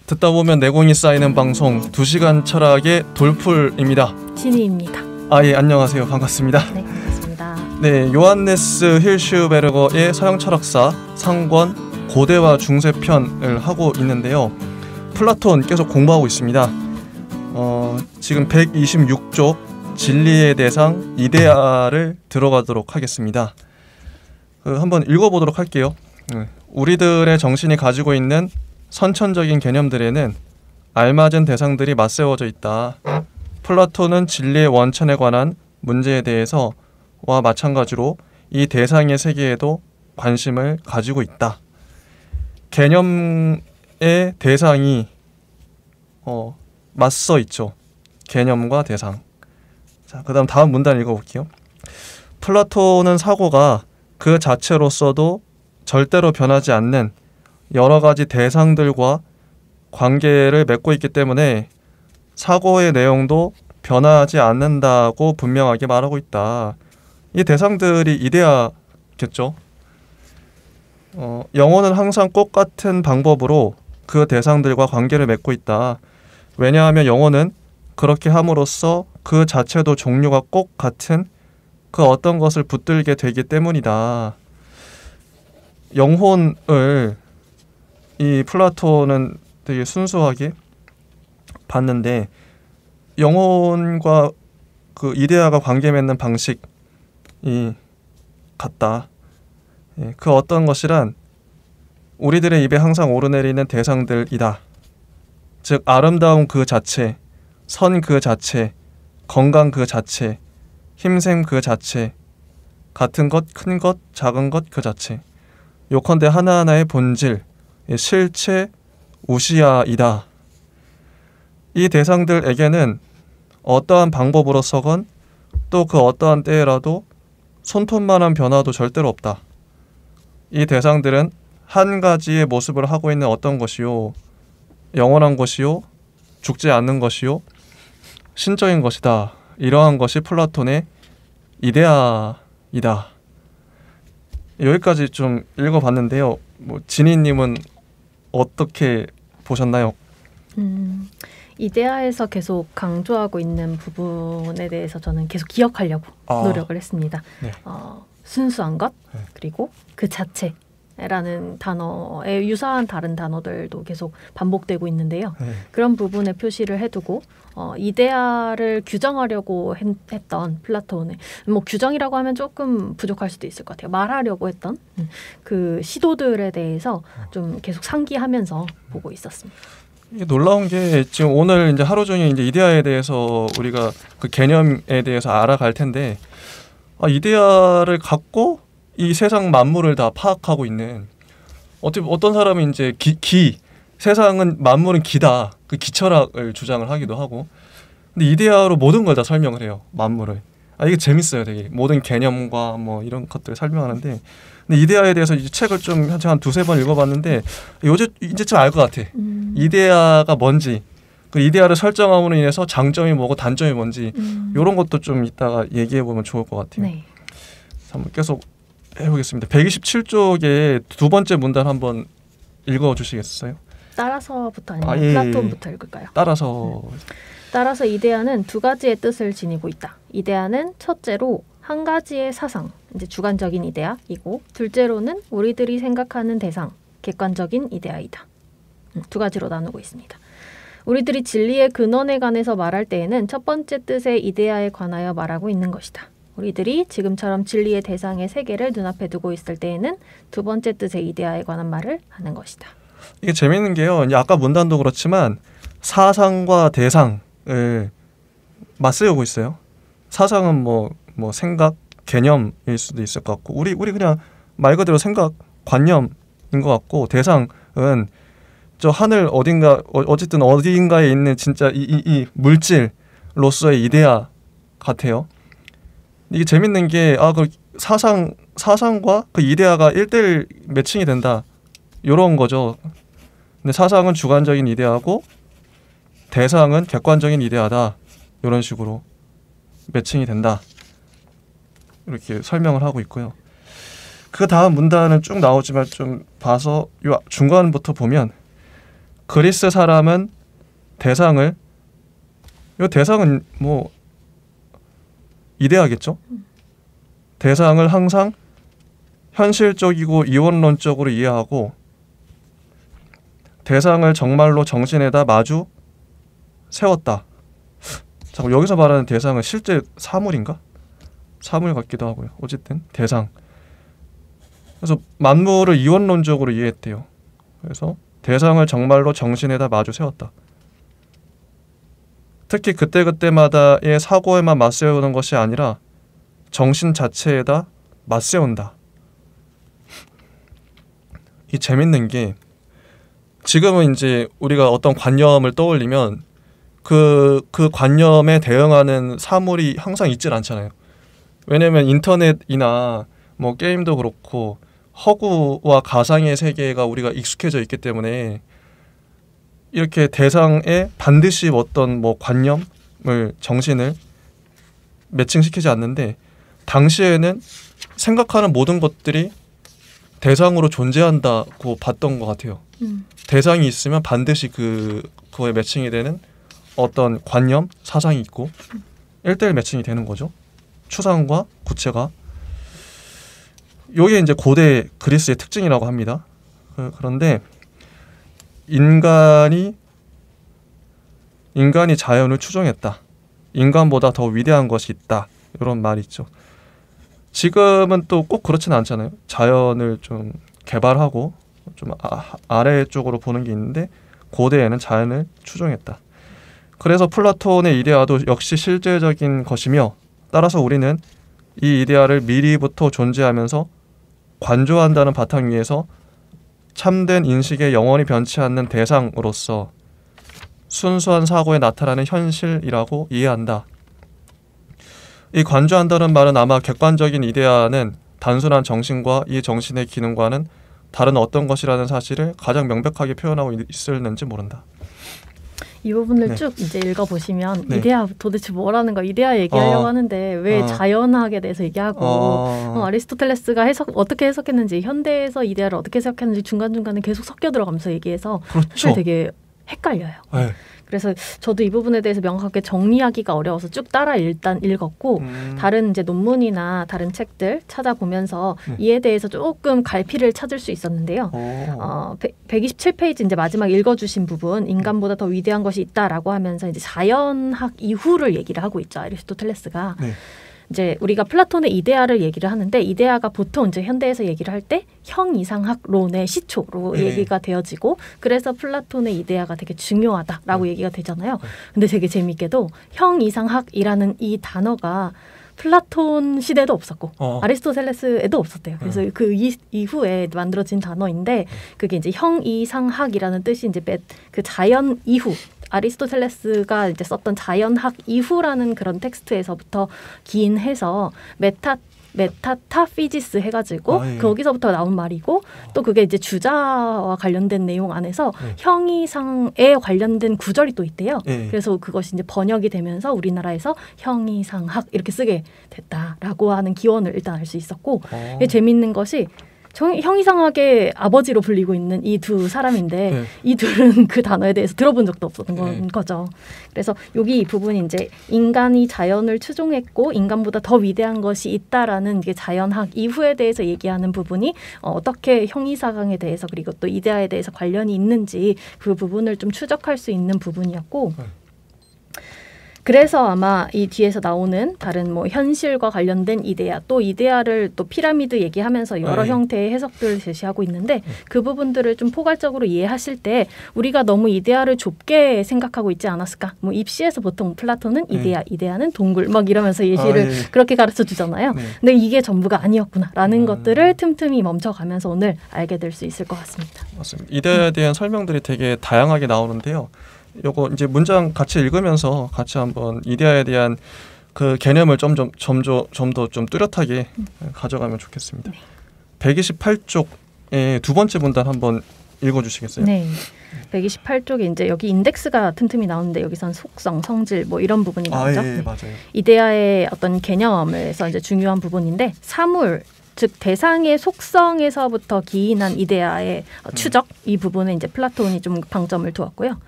듣다 보면 내공이 쌓이는 방송 2시간 철학의 돌풀입니다. 진희입니다. 예, 안녕하세요. 반갑습니다. 네, 반갑습니다. 네, 요한네스 힐슈베르거의 서양 철학사 상권 고대와 중세 편을 하고 있는데요. 플라톤 계속 공부하고 있습니다. 지금 126쪽 진리의 대상 이데아를 들어가도록 하겠습니다. 한번 읽어보도록 할게요. 우리들의 정신이 가지고 있는 선천적인 개념들에는 알맞은 대상들이 맞세워져 있다. 플라톤은 진리의 원천에 관한 문제에 대해서와 마찬가지로 이 대상의 세계에도 관심을 가지고 있다. 개념의 대상이 맞서 있죠. 개념과 대상. 자, 그다음 다음 문단 읽어볼게요. 플라톤은 사고가 그 자체로서도 절대로 변하지 않는 여러 가지 대상들과 관계를 맺고 있기 때문에 사고의 내용도 변하지 않는다고 분명하게 말하고 있다. 이 대상들이 이데아겠죠. 영혼은 항상 똑같은 방법으로 그 대상들과 관계를 맺고 있다. 왜냐하면 영혼은 그렇게 함으로써 그 자체도 종류가 꼭 같은 그 어떤 것을 붙들게 되기 때문이다. 영혼을 이 플라톤은 되게 순수하게 봤는데 영혼과 그 이데아가 관계 맺는 방식이 같다. 그 어떤 것이란 우리들의 입에 항상 오르내리는 대상들이다. 즉 아름다움 그 자체, 선 그 자체, 건강 그 자체, 힘샘 그 자체, 같은 것, 큰 것, 작은 것 그 자체. 요컨대 하나하나의 본질, 실체, 우시아이다. 이 대상들에게는 어떠한 방법으로서건 또 그 어떠한 때에라도 손톱만한 변화도 절대로 없다. 이 대상들은 한 가지의 모습을 하고 있는 어떤 것이요, 영원한 것이요, 죽지 않는 것이요, 신적인 것이다. 이러한 것이 플라톤의 이데아이다. 여기까지 좀 읽어봤는데요. 진희님은 어떻게 보셨나요? 이데아에서 계속 강조하고 있는 부분에 대해서 저는 계속 기억하려고 노력을 했습니다. 네. 순수한 것, 네. 그리고 그 자체라는 단어에 유사한 다른 단어들도 계속 반복되고 있는데요. 네. 그런 부분에 표시를 해두고 이데아를 규정하려고 했던 플라톤의 규정이라고 하면 조금 부족할 수도 있을 것 같아요. 말하려고 했던 그 시도들에 대해서 좀 계속 상기하면서 보고 있었습니다. 이게 놀라운 게 지금 오늘 이제 하루 종일 이제 이데아에 대해서 우리가 그 개념에 대해서 알아갈 텐데 이데아를 갖고 이 세상 만물을 다 파악하고 있는 어떤 사람은 이제 세상은 만물은 기다. 그 기철학을 주장을 하기도 하고. 근데 이데아로 모든 걸 다 설명을 해요. 만물을. 이게 재밌어요, 되게. 모든 개념과 뭐 이런 것들을 설명하는데. 근데 이데아에 대해서 이제 책을 좀 한 두세 번 읽어봤는데 이제 좀 알 것 같아. 이데아가 뭔지, 그 이데아를 설정함으로 인해서 장점이 뭐고 단점이 뭔지 이런 것도 좀 이따가 얘기해 보면 좋을 것 같아요. 네. 한번 계속 해보겠습니다. 127쪽에 두 번째 문단 한번 읽어주시겠어요? 따라서부터 아니면 예. 플라톤부터 읽을까요? 따라서 이데아는 두 가지의 뜻을 지니고 있다. 이데아는 첫째로 한 가지의 사상, 이제 주관적인 이데아이고, 둘째로는 우리들이 생각하는 대상, 객관적인 이데아이다. 두 가지로 나누고 있습니다. 우리들이 진리의 근원에 관해서 말할 때에는 첫 번째 뜻의 이데아에 관하여 말하고 있는 것이다. 우리들이 지금처럼 진리의 대상의 세계를 눈앞에 두고 있을 때에는 두 번째 뜻의 이데아에 관한 말을 하는 것이다. 이게 재밌는 게요. 이제 아까 문단도 그렇지만 사상과 대상을 맞세우고 있어요. 사상은 뭐 생각, 개념일 수도 있을 것 같고, 우리 그냥 말 그대로 생각, 관념인 것 같고, 대상은 저 하늘 어쨌든 어딘가에 있는 진짜 이 물질로서의 이데아 같아요. 이게 재밌는 게 그 사상과 그 이데아가 1:1 매칭이 된다. 이런 거죠. 근데 사상은 주관적인 이데아고 대상은 객관적인 이데아다. 이런 식으로 매칭이 된다. 이렇게 설명을 하고 있고요. 그 다음 문단은 쭉 나오지만 좀 봐서 요 중간부터 보면 그리스 사람은 대상을, 이 대상은 뭐 이데아겠죠. 대상을 항상 현실적이고 이원론적으로 이해하고 대상을 정말로 정신에다 마주 세웠다. 잠깐, 여기서 말하는 대상은 실제 사물인가? 사물 같기도 하고요. 어쨌든 대상. 그래서 만물을 이원론적으로 이해했대요. 그래서 대상을 정말로 정신에다 마주 세웠다. 특히 그때그때마다의 사고에만 맞세우는 것이 아니라 정신 자체에다 맞세운다. 이 재밌는 게, 지금은 이제 우리가 어떤 관념을 떠올리면 그 관념에 대응하는 사물이 항상 있질 않잖아요. 왜냐면 인터넷이나 뭐 게임도 그렇고 허구와 가상의 세계가 우리가 익숙해져 있기 때문에 이렇게 대상에 반드시 어떤 뭐 관념을, 정신을 매칭시키지 않는데, 당시에는 생각하는 모든 것들이 대상으로 존재한다고 봤던 것 같아요. 대상이 있으면 반드시 그거에 매칭이 되는 어떤 관념, 사상이 있고 1:1 매칭이 되는 거죠. 추상과 구체가. 이게 이제 고대 그리스의 특징이라고 합니다. 그런데 인간이 자연을 추종했다. 인간보다 더 위대한 것이 있다. 이런 말이 있죠. 지금은 또 꼭 그렇지는 않잖아요. 자연을 좀 개발하고 좀 아래쪽으로 보는 게 있는데, 고대에는 자연을 추종했다. 그래서 플라톤의 이데아도 역시 실제적인 것이며, 따라서 우리는 이 이데아를 미리부터 존재하면서 관조한다는 바탕 위에서 참된 인식에 영원히 변치 않는 대상으로서 순수한 사고에 나타나는 현실이라고 이해한다. 이 관조한다는 말은 아마 객관적인 이데아는 단순한 정신과 이 정신의 기능과는 다른 어떤 것이라는 사실을 가장 명백하게 표현하고 있을는지 모른다. 이 부분을 네. 쭉 이제 읽어보시면 네. 이데아 도대체 뭐라는 거, 이데아 얘기하려고 하는데 왜 자연학에 대해서 얘기하고 아리스토텔레스가 어떻게 해석했는지, 현대에서 이데아를 어떻게 해석했는지 중간중간에 계속 섞여 들어가면서 얘기해서 그렇죠. 사실 되게 헷갈려요. 네. 그래서 저도 이 부분에 대해서 명확하게 정리하기가 어려워서 쭉 따라 일단 읽었고 다른 이제 논문이나 다른 책들 찾아보면서 이에 대해서 조금 갈피를 찾을 수 있었는데요. 127페이지 이제 마지막 읽어주신 부분, 인간보다 더 위대한 것이 있다라고 하면서 이제 자연학 이후를 얘기를 하고 있죠, 아리스토텔레스가. 네. 이제 우리가 플라톤의 이데아를 얘기를 하는데, 이데아가 보통 이제 현대에서 얘기를 할 때 형이상학론의 시초로 얘기가 되어지고, 그래서 플라톤의 이데아가 되게 중요하다라고 얘기가 되잖아요. 근데 되게 재밌게도 형이상학이라는 이 단어가 플라톤 시대도 없었고 아리스토텔레스에도 없었대요. 그래서 그 이후에 만들어진 단어인데, 그게 이제 형이상학이라는 뜻이 이제 그 자연 이후, 아리스토텔레스가 이제 썼던 자연학 이후라는 그런 텍스트에서부터 기인해서 메타타피지스 해가지고 거기서부터 나온 말이고, 또 그게 이제 주자와 관련된 내용 안에서 형이상에 관련된 구절이 또 있대요. 그래서 그것이 이제 번역이 되면서 우리나라에서 형이상학 이렇게 쓰게 됐다라고 하는 기원을 일단 알 수 있었고, 이게 재밌는 것이 형이상학의 아버지로 불리고 있는 이 두 사람인데 이 둘은 그 단어에 대해서 들어본 적도 없었던 거죠. 그래서 여기 이 부분이 이제 인간이 자연을 추종했고 인간보다 더 위대한 것이 있다라는 게 자연학 이후에 대해서 얘기하는 부분이 어떻게 형이상학에 대해서 그리고 또 이데아에 대해서 관련이 있는지 그 부분을 좀 추적할 수 있는 부분이었고, 그래서 아마 이 뒤에서 나오는 다른 뭐 현실과 관련된 이데아, 또 이데아를 또 피라미드 얘기하면서 여러 형태의 해석들을 제시하고 있는데, 그 부분들을 좀 포괄적으로 이해하실 때 우리가 너무 이데아를 좁게 생각하고 있지 않았을까? 뭐 입시에서 보통 플라톤은 이데아, 이데아는 동굴 막 이러면서 예시를 그렇게 가르쳐 주잖아요. 근데 이게 전부가 아니었구나라는 것들을 틈틈이 멈춰가면서 오늘 알게 될 수 있을 것 같습니다. 맞습니다. 이데아에 대한 설명들이 되게 다양하게 나오는데요. 요거 이제 문장 같이 읽으면서 같이 한번 이데아에 대한 그 개념을 좀 더 좀 뚜렷하게 가져가면 좋겠습니다. 128쪽의 두 번째 문단 한번 읽어주시겠어요? 네. 128쪽에 이제 여기 인덱스가 틈틈이 나오는데, 여기선 속성, 성질 뭐 이런 부분이 나오죠. 맞아요. 이데아의 어떤 개념에서 이제 중요한 부분인데, 사물, 즉 대상의 속성에서부터 기인한 이데아의 추적 이 부분에 이제 플라톤이 좀 방점을 두었고요.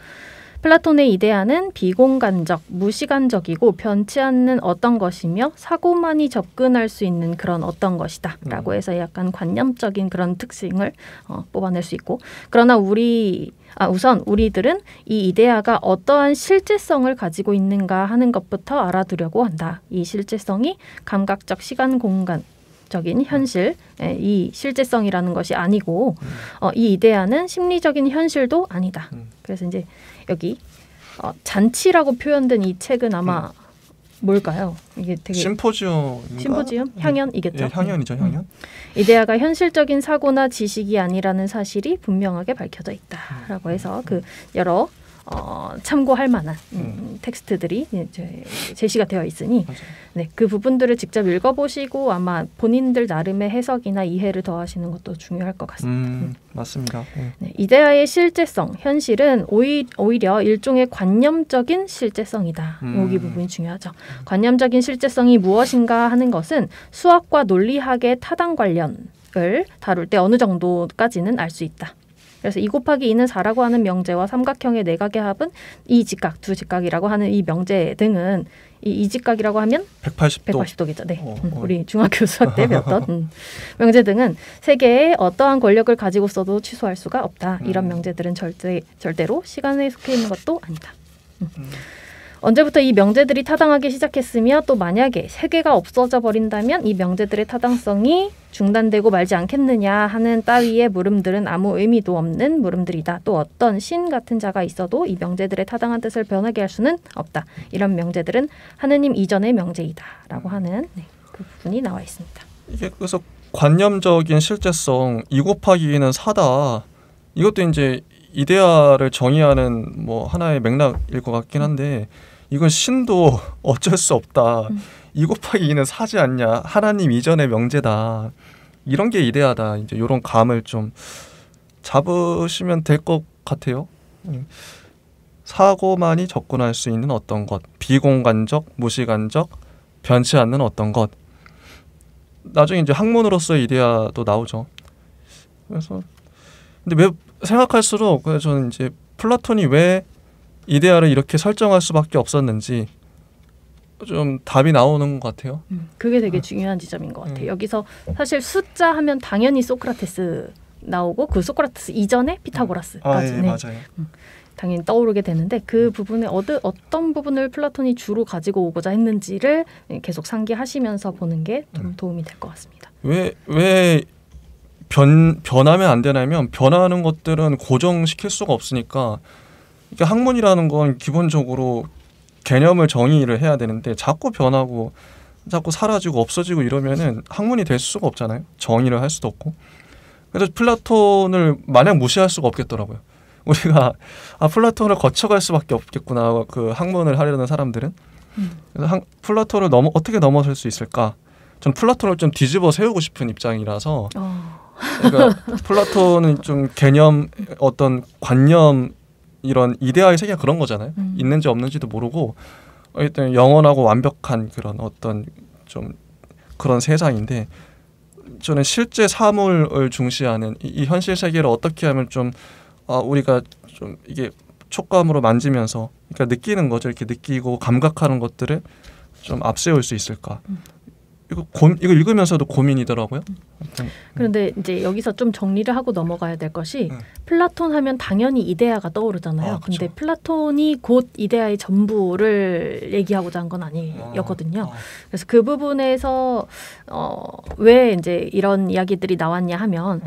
플라톤의 이데아는 비공간적, 무시간적이고 변치 않는 어떤 것이며 사고만이 접근할 수 있는 그런 어떤 것이다 라고 해서 약간 관념적인 그런 특징을 뽑아낼 수 있고, 그러나 우선 우리들은 이 이데아가 어떠한 실제성을 가지고 있는가 하는 것부터 알아두려고 한다. 이 실제성이 감각적 시간 공간 적인 현실, 이 실제성이라는 것이 아니고 이 이데아는 심리적인 현실도 아니다. 그래서 이제 여기 잔치라고 표현된 이 책은 아마 뭘까요? 이게 되게 심포지움, 향연이겠죠. 예, 향연이죠, 향연. 이데아가 현실적인 사고나 지식이 아니라는 사실이 분명하게 밝혀져 있다라고 해서 그 여러 참고할 만한 텍스트들이 제시가 되어 있으니 네, 그 부분들을 직접 읽어보시고 아마 본인들 나름의 해석이나 이해를 더하시는 것도 중요할 것 같습니다. 맞습니다. 네, 이데아의 실제성, 현실은 오히려 일종의 관념적인 실제성이다. 여기 부분이 중요하죠. 관념적인 실제성이 무엇인가 하는 것은 수학과 논리학의 타당 관련을 다룰 때 어느 정도까지는 알 수 있다. 그래서 2 곱하기 2는 4라고 하는 명제와 삼각형의 내각의 합은 이 직각, 두 직각이라고 하는 이 명제 등은 이 직각이라고 하면 180도겠죠. 네. 우리 중학교 수학 때 배웠던 명제 등은 세계에 어떠한 권력을 가지고서도 취소할 수가 없다. 이런 명제들은 절대로 시간에 속해 있는 것도 아니다. 언제부터 이 명제들이 타당하기 시작했으며 또 만약에 세계가 없어져 버린다면 이 명제들의 타당성이 중단되고 말지 않겠느냐 하는 따위의 물음들은 아무 의미도 없는 물음들이다. 또 어떤 신 같은 자가 있어도 이 명제들의 타당한 뜻을 변하게 할 수는 없다. 이런 명제들은 하느님 이전의 명제이다. 라고 하는 그 부분이 나와 있습니다. 이게 그래서 관념적인 실제성 2 곱하기 2는 4다. 이것도 이제 이데아를 정의하는 뭐 하나의 맥락일 것 같긴 한데 이건 신도 어쩔 수 없다. 2 곱하기 2는 4지 않냐. 하나님 이전의 명제다. 이런 게 이데아다. 이제 이런 감을 좀 잡으시면 될 것 같아요. 사고만이 접근할 수 있는 어떤 것, 비공간적, 무시간적, 변치 않는 어떤 것. 나중에 이제 학문으로서의 이데아도 나오죠. 그래서 근데 왜 생각할수록 저는 이제 플라톤이 왜 이데아를 이렇게 설정할 수밖에 없었는지 좀 답이 나오는 것 같아요. 그게 되게 중요한 지점인 것 같아요. 여기서 사실 숫자 하면 당연히 소크라테스 나오고 그 소크라테스 이전에 피타고라스까지 예, 맞아요. 당연히 떠오르게 되는데 그 부분에 어떤 부분을 플라톤이 주로 가지고 오고자 했는지를 계속 상기하시면서 보는 게 좀 도움이 될 것 같습니다. 왜 변하면 안 되냐면 변하는 것들은 고정시킬 수가 없으니까 이게 학문이라는 건 기본적으로 개념을 정의를 해야 되는데 자꾸 변하고 자꾸 사라지고 없어지고 이러면은 학문이 될 수가 없잖아요. 정의를 할 수도 없고. 그래서 플라톤을 마냥 무시할 수가 없겠더라고요. 우리가 플라톤을 거쳐갈 수밖에 없겠구나. 그 학문을 하려는 사람들은. 그래서 플라톤을 어떻게 넘어설 수 있을까? 전 플라톤을 좀 뒤집어 세우고 싶은 입장이라서 그러니까 플라톤은 좀 개념 어떤 관념 이런 이데아의 세계가 그런 거잖아요. 있는지 없는지도 모르고 일단 영원하고 완벽한 그런 어떤 좀 그런 세상인데 저는 실제 사물을 중시하는 이 현실 세계를 어떻게 하면 좀 우리가 좀 이게 촉감으로 만지면서 그러니까 느끼는 거죠. 이렇게 느끼고 감각하는 것들을 좀 앞세울 수 있을까? 이거 읽으면서도 고민이더라고요. 그런데 이제 여기서 좀 정리를 하고 넘어가야 될 것이 플라톤 하면 당연히 이데아가 떠오르잖아요. 근데 플라톤이 곧 이데아의 전부를 얘기하고자 한 건 아니었거든요. 그래서 그 부분에서 왜 이제 이런 이야기들이 나왔냐 하면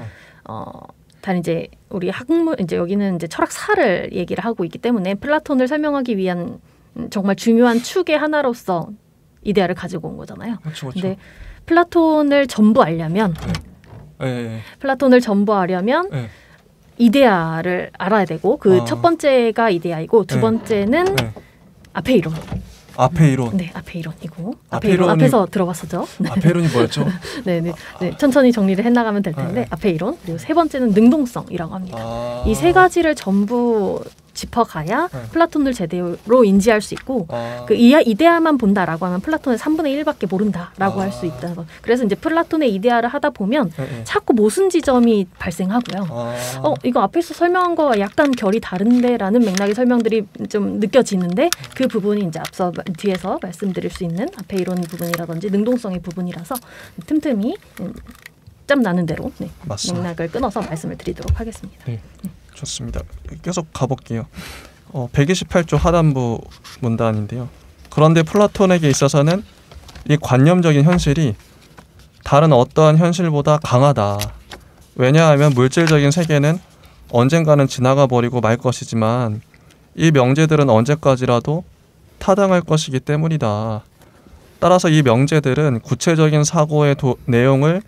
단 이제 우리 학문 이제 여기는 이제 철학사를 얘기를 하고 있기 때문에 플라톤을 설명하기 위한 정말 중요한 축의 하나로서 이데아를 가지고 온 거잖아요. 그렇죠. 근데 플라톤을 전부 알려면 플라톤을 전부 알려면 이데아를 알아야 되고 그 첫 번째가 이데아이고 두 번째는 아페이론. 아페이론. 네, 아페이론이고 아페이론 앞에서 들어봤었죠. 아페이론이 뭐였죠? 네, 천천히 정리를 해나가면 될 텐데 아페이론 그리고 세 번째는 능동성이라고 합니다. 이 세 가지를 전부 짚어가야 플라톤을 제대로 인지할 수 있고 그 이데아만 본다라고 하면 플라톤의 3분의 1밖에 모른다라고 할 수 있다는 거. 그래서 이제 플라톤의 이데아를 하다 보면 자꾸 모순 지점이 발생하고요. 이거 앞에서 설명한 거와 약간 결이 다른데라는 맥락의 설명들이 좀 느껴지는데 그 부분이 이제 앞서 뒤에서 말씀드릴 수 있는 앞에 이론 부분이라든지 능동성의 부분이라서 틈틈이 짬 나는 대로 맥락을 끊어서 말씀을 드리도록 하겠습니다. 네, 좋습니다. 계속 가볼게요. 128조 하단부 문단인데요. 그런데 플라톤에게 있어서는 이 관념적인 현실이 다른 어떠한 현실보다 강하다. 왜냐하면 물질적인 세계는 언젠가는 지나가 버리고 말 것이지만 이 명제들은 언제까지라도 타당할 것이기 때문이다. 따라서 이 명제들은 구체적인 사고의 내용을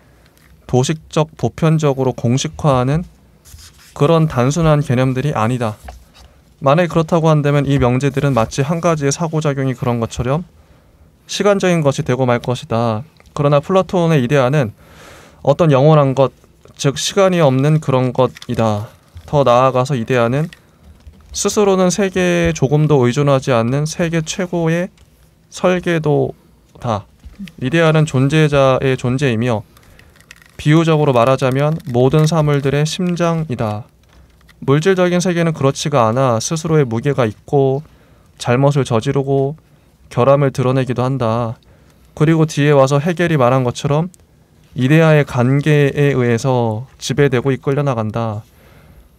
도식적 보편적으로 공식화하는 그런 단순한 개념들이 아니다. 만약에 그렇다고 한다면 이 명제들은 마치 한 가지의 사고작용이 그런 것처럼 시간적인 것이 되고 말 것이다. 그러나 플라톤의 이데아는 어떤 영원한 것, 즉 시간이 없는 그런 것이다. 더 나아가서 이데아는 스스로는 세계에 조금도 의존하지 않는 세계 최고의 설계도다. 이데아는 존재자의 존재이며 비유적으로 말하자면 모든 사물들의 심장이다. 물질적인 세계는 그렇지가 않아 스스로의 무게가 있고 잘못을 저지르고 결함을 드러내기도 한다. 그리고 뒤에 와서 헤겔이 말한 것처럼 이데아의 관계에 의해서 지배되고 이끌려 나간다.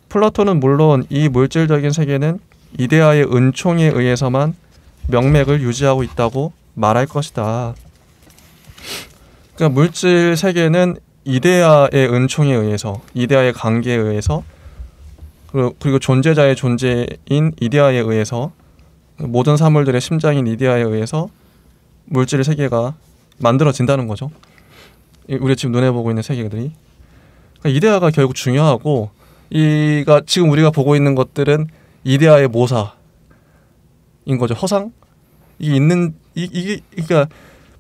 플라톤은 물론 이 물질적인 세계는 이데아의 은총에 의해서만 명맥을 유지하고 있다고 말할 것이다. 그러니까 물질 세계는 이데아의 은총에 의해서, 이데아의 관계에 의해서, 그리고 존재자의 존재인 이데아에 의해서, 모든 사물들의 심장인 이데아에 의해서 물질 세계가 만들어진다는 거죠. 우리 지금 눈에 보고 있는 세계들이. 그러니까 이데아가 결국 중요하고, 지금 우리가 보고 있는 것들은 이데아의 모사인 거죠. 허상? 그러니까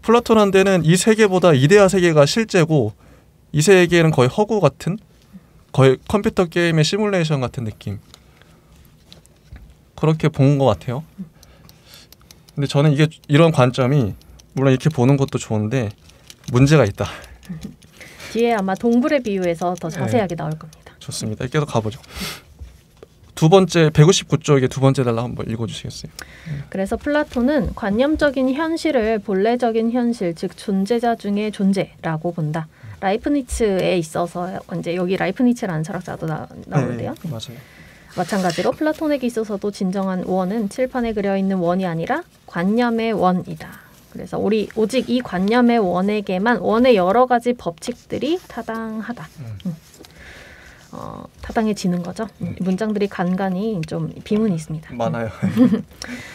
플라톤한테는 이 세계보다 이데아 세계가 실제고, 이 세계는 거의 허구 같은, 거의 컴퓨터 게임의 시뮬레이션 같은 느낌. 그렇게 본 것 같아요. 근데 저는 이런 관점이 물론 이렇게 보는 것도 좋은데 문제가 있다. 뒤에 아마 동물의 비유에서 더 자세하게 나올 겁니다. 좋습니다. 계속 가보죠. 두 번째 159쪽의 두 번째 단락 한번 읽어주시겠어요? 그래서 플라톤은 관념적인 현실을 본래적인 현실, 즉 존재자 중의 존재라고 본다. 라이프니츠에 있어서 이제 여기 라이프니츠라는 철학자도 나오는데요. 네, 맞아요. 마찬가지로 플라톤에게 있어서도 진정한 원은 칠판에 그려 있는 원이 아니라 관념의 원이다. 그래서 오직 이 관념의 원에게만 원의 여러 가지 법칙들이 타당하다. 타당해지는 거죠. 문장들이 간간히 좀 비문이 있습니다. 많아요.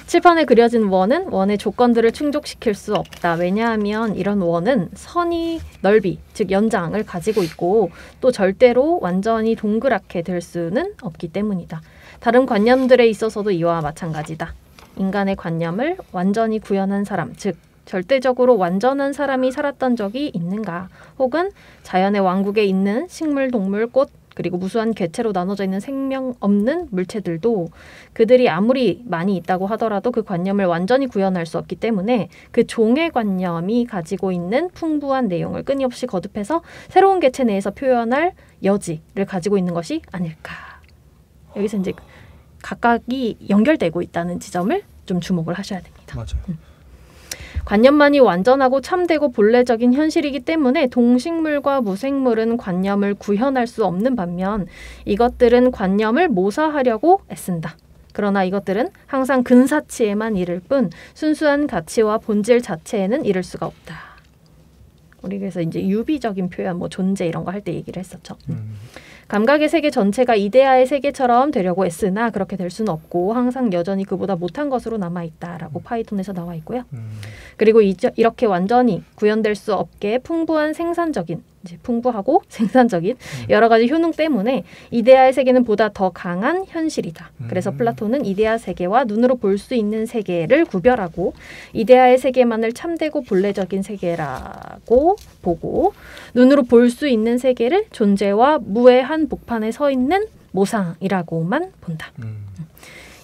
칠판에 그려진 원은 원의 조건들을 충족시킬 수 없다. 왜냐하면 이런 원은 선이 넓이, 즉 연장을 가지고 있고 또 절대로 완전히 동그랗게 될 수는 없기 때문이다. 다른 관념들에 있어서도 이와 마찬가지다. 인간의 관념을 완전히 구현한 사람, 즉 절대적으로 완전한 사람이 살았던 적이 있는가? 혹은 자연의 왕국에 있는 식물, 동물, 꽃, 그리고 무수한 객체로 나눠져 있는 생명 없는 물체들도 그들이 아무리 많이 있다고 하더라도 그 관념을 완전히 구현할 수 없기 때문에 그 종의 관념이 가지고 있는 풍부한 내용을 끊임없이 거듭해서 새로운 객체 내에서 표현할 여지를 가지고 있는 것이 아닐까. 여기서 이제 각각이 연결되고 있다는 지점을 좀 주목을 하셔야 됩니다. 맞아요. 관념만이 완전하고 참되고 본래적인 현실이기 때문에 동식물과 무생물은 관념을 구현할 수 없는 반면 이것들은 관념을 모사하려고 애쓴다. 그러나 이것들은 항상 근사치에만 이를 뿐 순수한 가치와 본질 자체에는 이를 수가 없다. 우리 그래서 이제 유비적인 표현, 존재 이런 거 할 때 얘기를 했었죠. 감각의 세계 전체가 이데아의 세계처럼 되려고 애쓰나 그렇게 될 수는 없고 항상 여전히 그보다 못한 것으로 남아있다라고 파이톤에서 나와 있고요. 그리고 이렇게 완전히 구현될 수 없게 풍부한 생산적인, 이제 풍부하고 생산적인 여러 가지 효능 때문에 이데아의 세계는 보다 더 강한 현실이다. 그래서 플라톤은 이데아 세계와 눈으로 볼 수 있는 세계를 구별하고 이데아의 세계만을 참되고 본래적인 세계라고 보고 눈으로 볼 수 있는 세계를 존재와 무의 한 복판에 서 있는 모상이라고만 본다.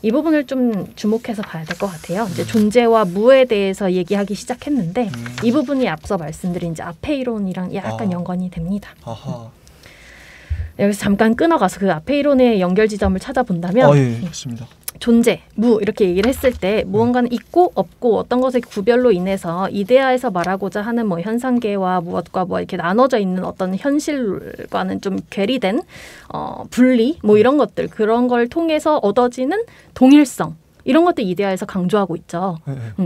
이 부분을 좀 주목해서 봐야 될 것 같아요. 이제 존재와 무에 대해서 얘기하기 시작했는데 이 부분이 앞서 말씀드린 이제 아페이론이랑 약간 연관이 됩니다. 아하. 여기서 잠깐 끊어가서 그 아페이론의 연결 지점을 찾아본다면 예, 좋습니다. 존재, 무 이렇게 얘기를 했을 때 무언가는 있고 없고 어떤 것의 구별로 인해서 이데아에서 말하고자 하는 뭐 현상계와 무엇과 뭐 이렇게 나눠져 있는 어떤 현실과는 좀 괴리된 분리 뭐 이런 것들 그런 걸 통해서 얻어지는 동일성 이런 것들 이데아에서 강조하고 있죠.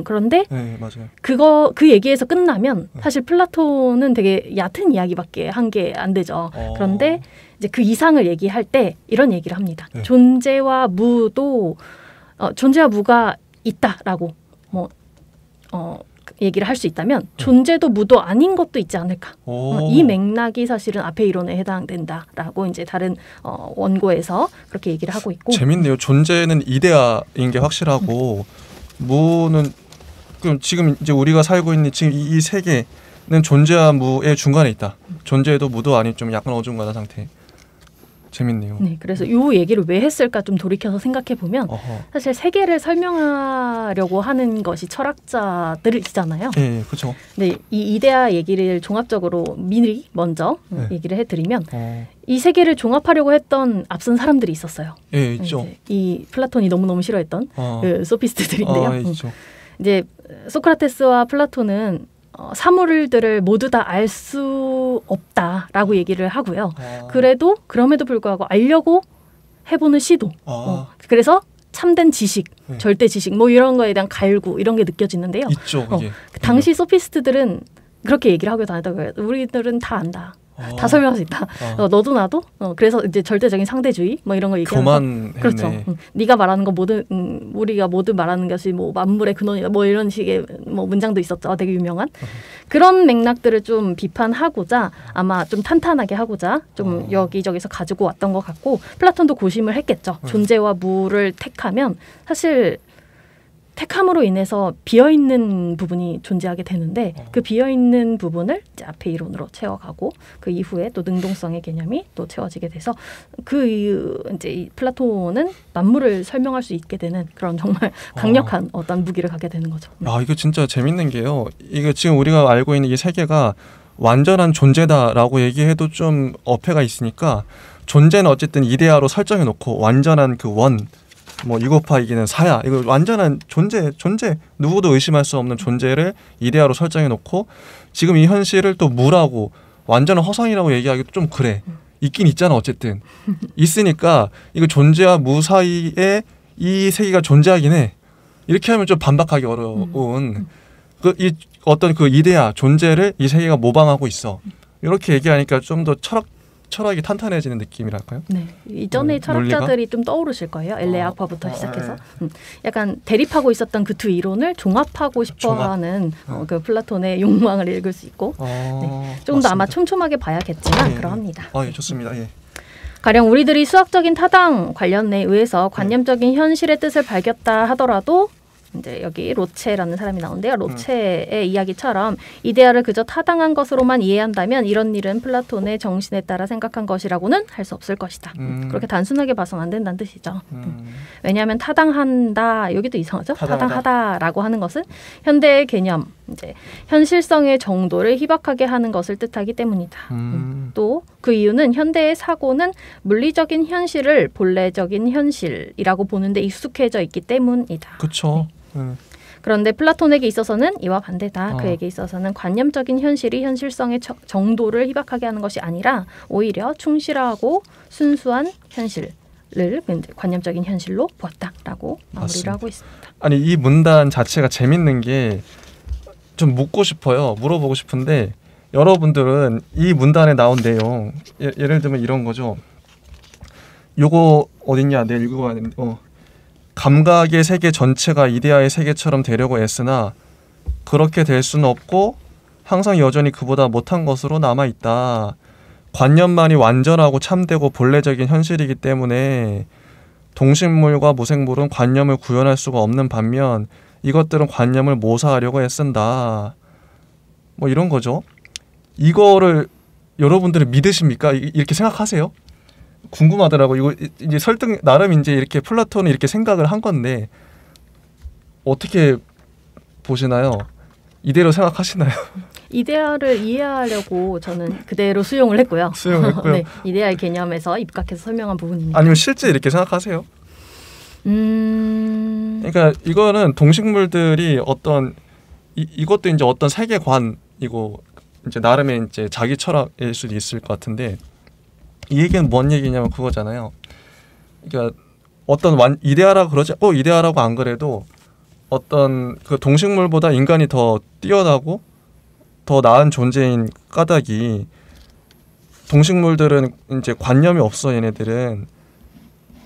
그런데 맞아요. 그 얘기에서 끝나면 사실 플라톤은 되게 얕은 이야기밖에 한 게 안 되죠. 그런데 이제 그 이상을 얘기할 때 이런 얘기를 합니다. 존재와 무도 존재와 무가 있다라고 얘기를 할 수 있다면 존재도 무도 아닌 것도 있지 않을까. 이 맥락이 사실은 아페이론에 해당된다라고 이제 다른 원고에서 그렇게 얘기를 하고 있고. 재밌네요. 존재는 이데아인 게 확실하고 무는 그럼 지금 이제 우리가 살고 있는 지금 이 세계는 존재와 무의 중간에 있다. 존재도 무도 아닌 좀 약간 어중간한 상태. 재밌네요. 네, 그래서 이 얘기를 왜 했을까 좀 돌이켜서 생각해 보면 사실 세계를 설명하려고 하는 것이 철학자들이잖아요. 네, 그렇죠. 네, 이 이데아 얘기를 종합적으로 미리 먼저 얘기를 해드리면 이 세계를 종합하려고 했던 앞선 사람들이 있었어요. 예, 있죠. 이 플라톤이 너무너무 싫어했던 그 소피스트들인데요. 있죠. 이제 소크라테스와 플라톤은 사물들을 모두 다 알 수 없다라고 얘기를 하고요. 그래도 그럼에도 불구하고 알려고 해보는 시도. 그래서 참된 지식, 절대 지식 뭐 이런 거에 대한 갈구 이런 게 느껴지는데요. 있죠. 그게. 당시 소피스트들은 그렇게 얘기를 하고 다녔다고요. 우리들은 다 안다. 다 설명할 수 있다. 너도 나도. 그래서 이제 절대적인 상대주의 뭐 이런 거 얘기하면서 교만했네. 그렇죠. 네가 말하는 거 모든 우리가 모두 말하는 것이 뭐 만물의 근원이다. 뭐 이런 식의 뭐 문장도 있었죠. 되게 유명한 그런 맥락들을 좀 비판하고자 아마 좀 탄탄하게 하고자 좀 여기저기서 가지고 왔던 것 같고 플라톤도 고심을 했겠죠. 존재와 무를 택하면 사실 택함으로 인해서 비어있는 부분이 존재하게 되는데 그 비어있는 부분을 이제 아페이론으로 채워가고 그 이후에 또 능동성의 개념이 또 채워지게 돼서 이제 이 플라톤은 만물을 설명할 수 있게 되는 그런 정말 강력한 어떤 무기를 갖게 되는 거죠. 이거 진짜 재밌는 게요. 이게 지금 우리가 알고 있는 이 세계가 완전한 존재다라고 얘기해도 좀 어폐가 있으니까 존재는 어쨌든 이데아로 설정해 놓고 완전한 그 원 뭐 2 곱하기 2는 4야. 이거 완전한 존재 누구도 의심할 수 없는 존재를 이데아로 설정해 놓고 지금 이 현실을 또 무라고 완전한 허상이라고 얘기하기도 좀 그래. 있긴 있잖아. 어쨌든 있으니까 이거 존재와 무 사이에 이 세계가 존재하긴 해. 이렇게 하면 좀 반박하기 어려운 이 어떤 그 이데아 존재를 이 세계가 모방하고 있어. 이렇게 얘기하니까 좀 더 철학이 탄탄해지는 느낌이랄까요? 네, 이전에 철학자들이 좀 떠오르실 거예요. 엘레 아쿠아부터 시작해서 약간 대립하고 있었던 그 두 이론을 종합하고 싶어하는 그 플라톤의 욕망을 읽을 수 있고 조금 더 아마 촘촘하게 봐야겠지만 그러합니다. 예, 좋습니다. 예. 가령 우리들이 수학적인 타당 관련에 의해서 관념적인 현실의 뜻을 밝혔다 하더라도 이제 여기 로체라는 사람이 나오는데요. 로체의 이야기처럼 이데아를 그저 타당한 것으로만 이해한다면 이런 일은 플라톤의 정신에 따라 생각한 것이라고는 할 수 없을 것이다. 그렇게 단순하게 봐서는 안 된다는 뜻이죠. 왜냐하면 타당한다. 여기도 이상하죠. 타당하다라고 하는 것은 현대의 개념, 이제 현실성의 정도를 희박하게 하는 것을 뜻하기 때문이다. 또 그 이유는 현대의 사고는 물리적인 현실을 본래적인 현실이라고 보는데 익숙해져 있기 때문이다. 그렇죠. 그런데 플라톤에게 있어서는 이와 반대다. 그에게 있어서는 관념적인 현실이 현실성의 정도를 희박하게 하는 것이 아니라 오히려 충실하고 순수한 현실을 관념적인 현실로 보았다라고 마무리를 하고 있습니다. 아니 이 문단 자체가 재밌는 게 좀 묻고 싶어요. 물어보고 싶은데 여러분들은 이 문단에 나온 내용 예를 들면 이런 거죠. 요거 어딨냐? 내가 읽어봐야 되는데 감각의 세계 전체가 이데아의 세계처럼 되려고 애쓰나 그렇게 될 수는 없고 항상 여전히 그보다 못한 것으로 남아있다. 관념만이 완전하고 참되고 본래적인 현실이기 때문에 동식물과 무생물은 관념을 구현할 수가 없는 반면 이것들은 관념을 모사하려고 애쓴다. 뭐 이런 거죠. 이거를 여러분들은 믿으십니까? 이렇게 생각하세요? 궁금하더라고. 이거 이제 설득 나름 이제 이렇게 플라톤은 이렇게 생각을 한 건데 어떻게 보시나요? 이대로 생각하시나요? 이데아를 이해하려고 저는 그대로 수용을 했고요. 수용했고요. 네, 이데아의 개념에서 입각해서 설명한 부분입니다. 아니면 실제 이렇게 생각하세요? 그러니까 이거는 동식물들이 어떤 이것도 이제 어떤 세계관이고 이제 나름의 이제 자기 철학일 수도 있을 것 같은데 이 얘기는 뭔 얘기냐면 그거잖아요. 그러니까 어떤 이데아라고 그러지 꼭 이데아라고 안 그래도 어떤 그 동식물보다 인간이 더 뛰어나고 더 나은 존재인 까닭이 동식물들은 이제 관념이 없어 얘네들은.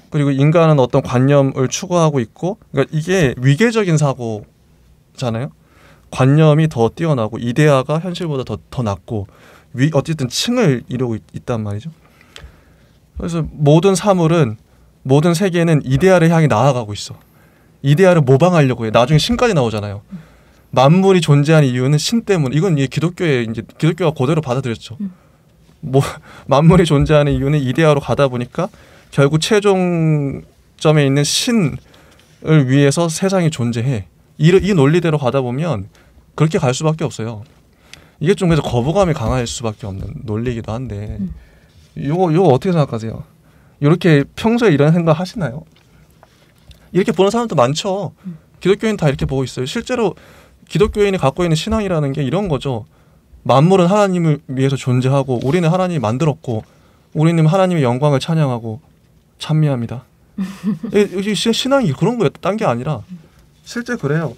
그리고 인간은 어떤 관념을 추구하고 있고 그러니까 이게 위계적인 사고잖아요. 관념이 더 뛰어나고 이데아가 현실보다 더 낮고 어쨌든 층을 이루고 있단 말이죠. 그래서 모든 사물은 모든 세계는 이데아를 향해 나아가고 있어. 이데아를 모방하려고 해. 나중에 신까지 나오잖아요. 만물이 존재하는 이유는 신 때문. 이건 기독교에 이제 기독교가 그대로 받아들였죠. 만물이 존재하는 이유는 이데아로 가다 보니까 결국 최종점에 있는 신을 위해서 세상이 존재해. 이 논리대로 가다 보면 그렇게 갈 수밖에 없어요. 이게 좀 그래서 거부감이 강할 수밖에 없는 논리이기도 한데 요거 어떻게 생각하세요? 이렇게 평소에 이런 생각 하시나요? 이렇게 보는 사람도 많죠. 기독교인 다 이렇게 보고 있어요. 실제로 기독교인이 갖고 있는 신앙이라는 게 이런 거죠. 만물은 하나님을 위해서 존재하고 우리는 하나님이 만들었고 우리는 하나님의 영광을 찬양하고 찬미합니다. 신앙이 그런 거예요. 딴 게 아니라 실제 그래요.